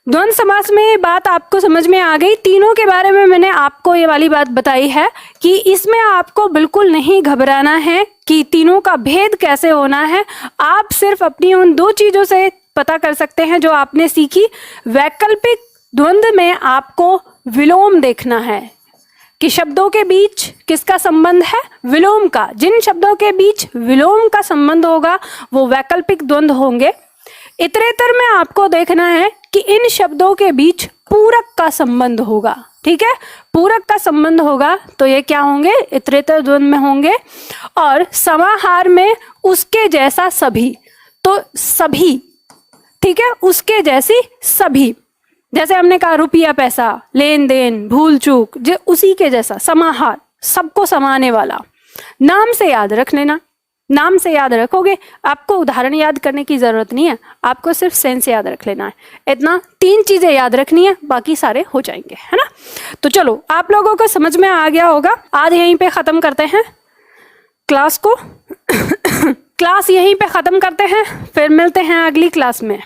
द्वंद्व समास में ये बात आपको समझ में आ गई। तीनों के बारे में मैंने आपको ये वाली बात बताई है कि इसमें आपको बिल्कुल नहीं घबराना है कि तीनों का भेद कैसे होना है। आप सिर्फ अपनी उन दो चीजों से पता कर सकते हैं जो आपने सीखी। वैकल्पिक द्वंद्व में आपको विलोम देखना है कि शब्दों के बीच किसका संबंध है, विलोम का। जिन शब्दों के बीच विलोम का संबंध होगा वो वैकल्पिक द्वंद्व होंगे। इतरेतर में आपको देखना है कि इन शब्दों के बीच पूरक का संबंध होगा, ठीक है, पूरक का संबंध होगा तो ये क्या होंगे, इतरेतर द्वंद्व में होंगे। और समाहार में उसके जैसा सभी, तो सभी, ठीक है, उसके जैसी सभी, जैसे हमने कहा रुपया पैसा, लेन देन, भूल चूक, जो उसी के जैसा समाहार, सबको समाने वाला। नाम से याद रख लेना, नाम से याद रखोगे, आपको उदाहरण याद करने की जरूरत नहीं है, आपको सिर्फ सेंस याद रख लेना है। इतना 3 चीजें याद रखनी है, बाकी सारे हो जाएंगे, है ना। तो चलो, आप लोगों को समझ में आ गया होगा। आज यहीं पे खत्म करते हैं क्लास को क्लास यहीं पे खत्म करते हैं, फिर मिलते हैं अगली क्लास में।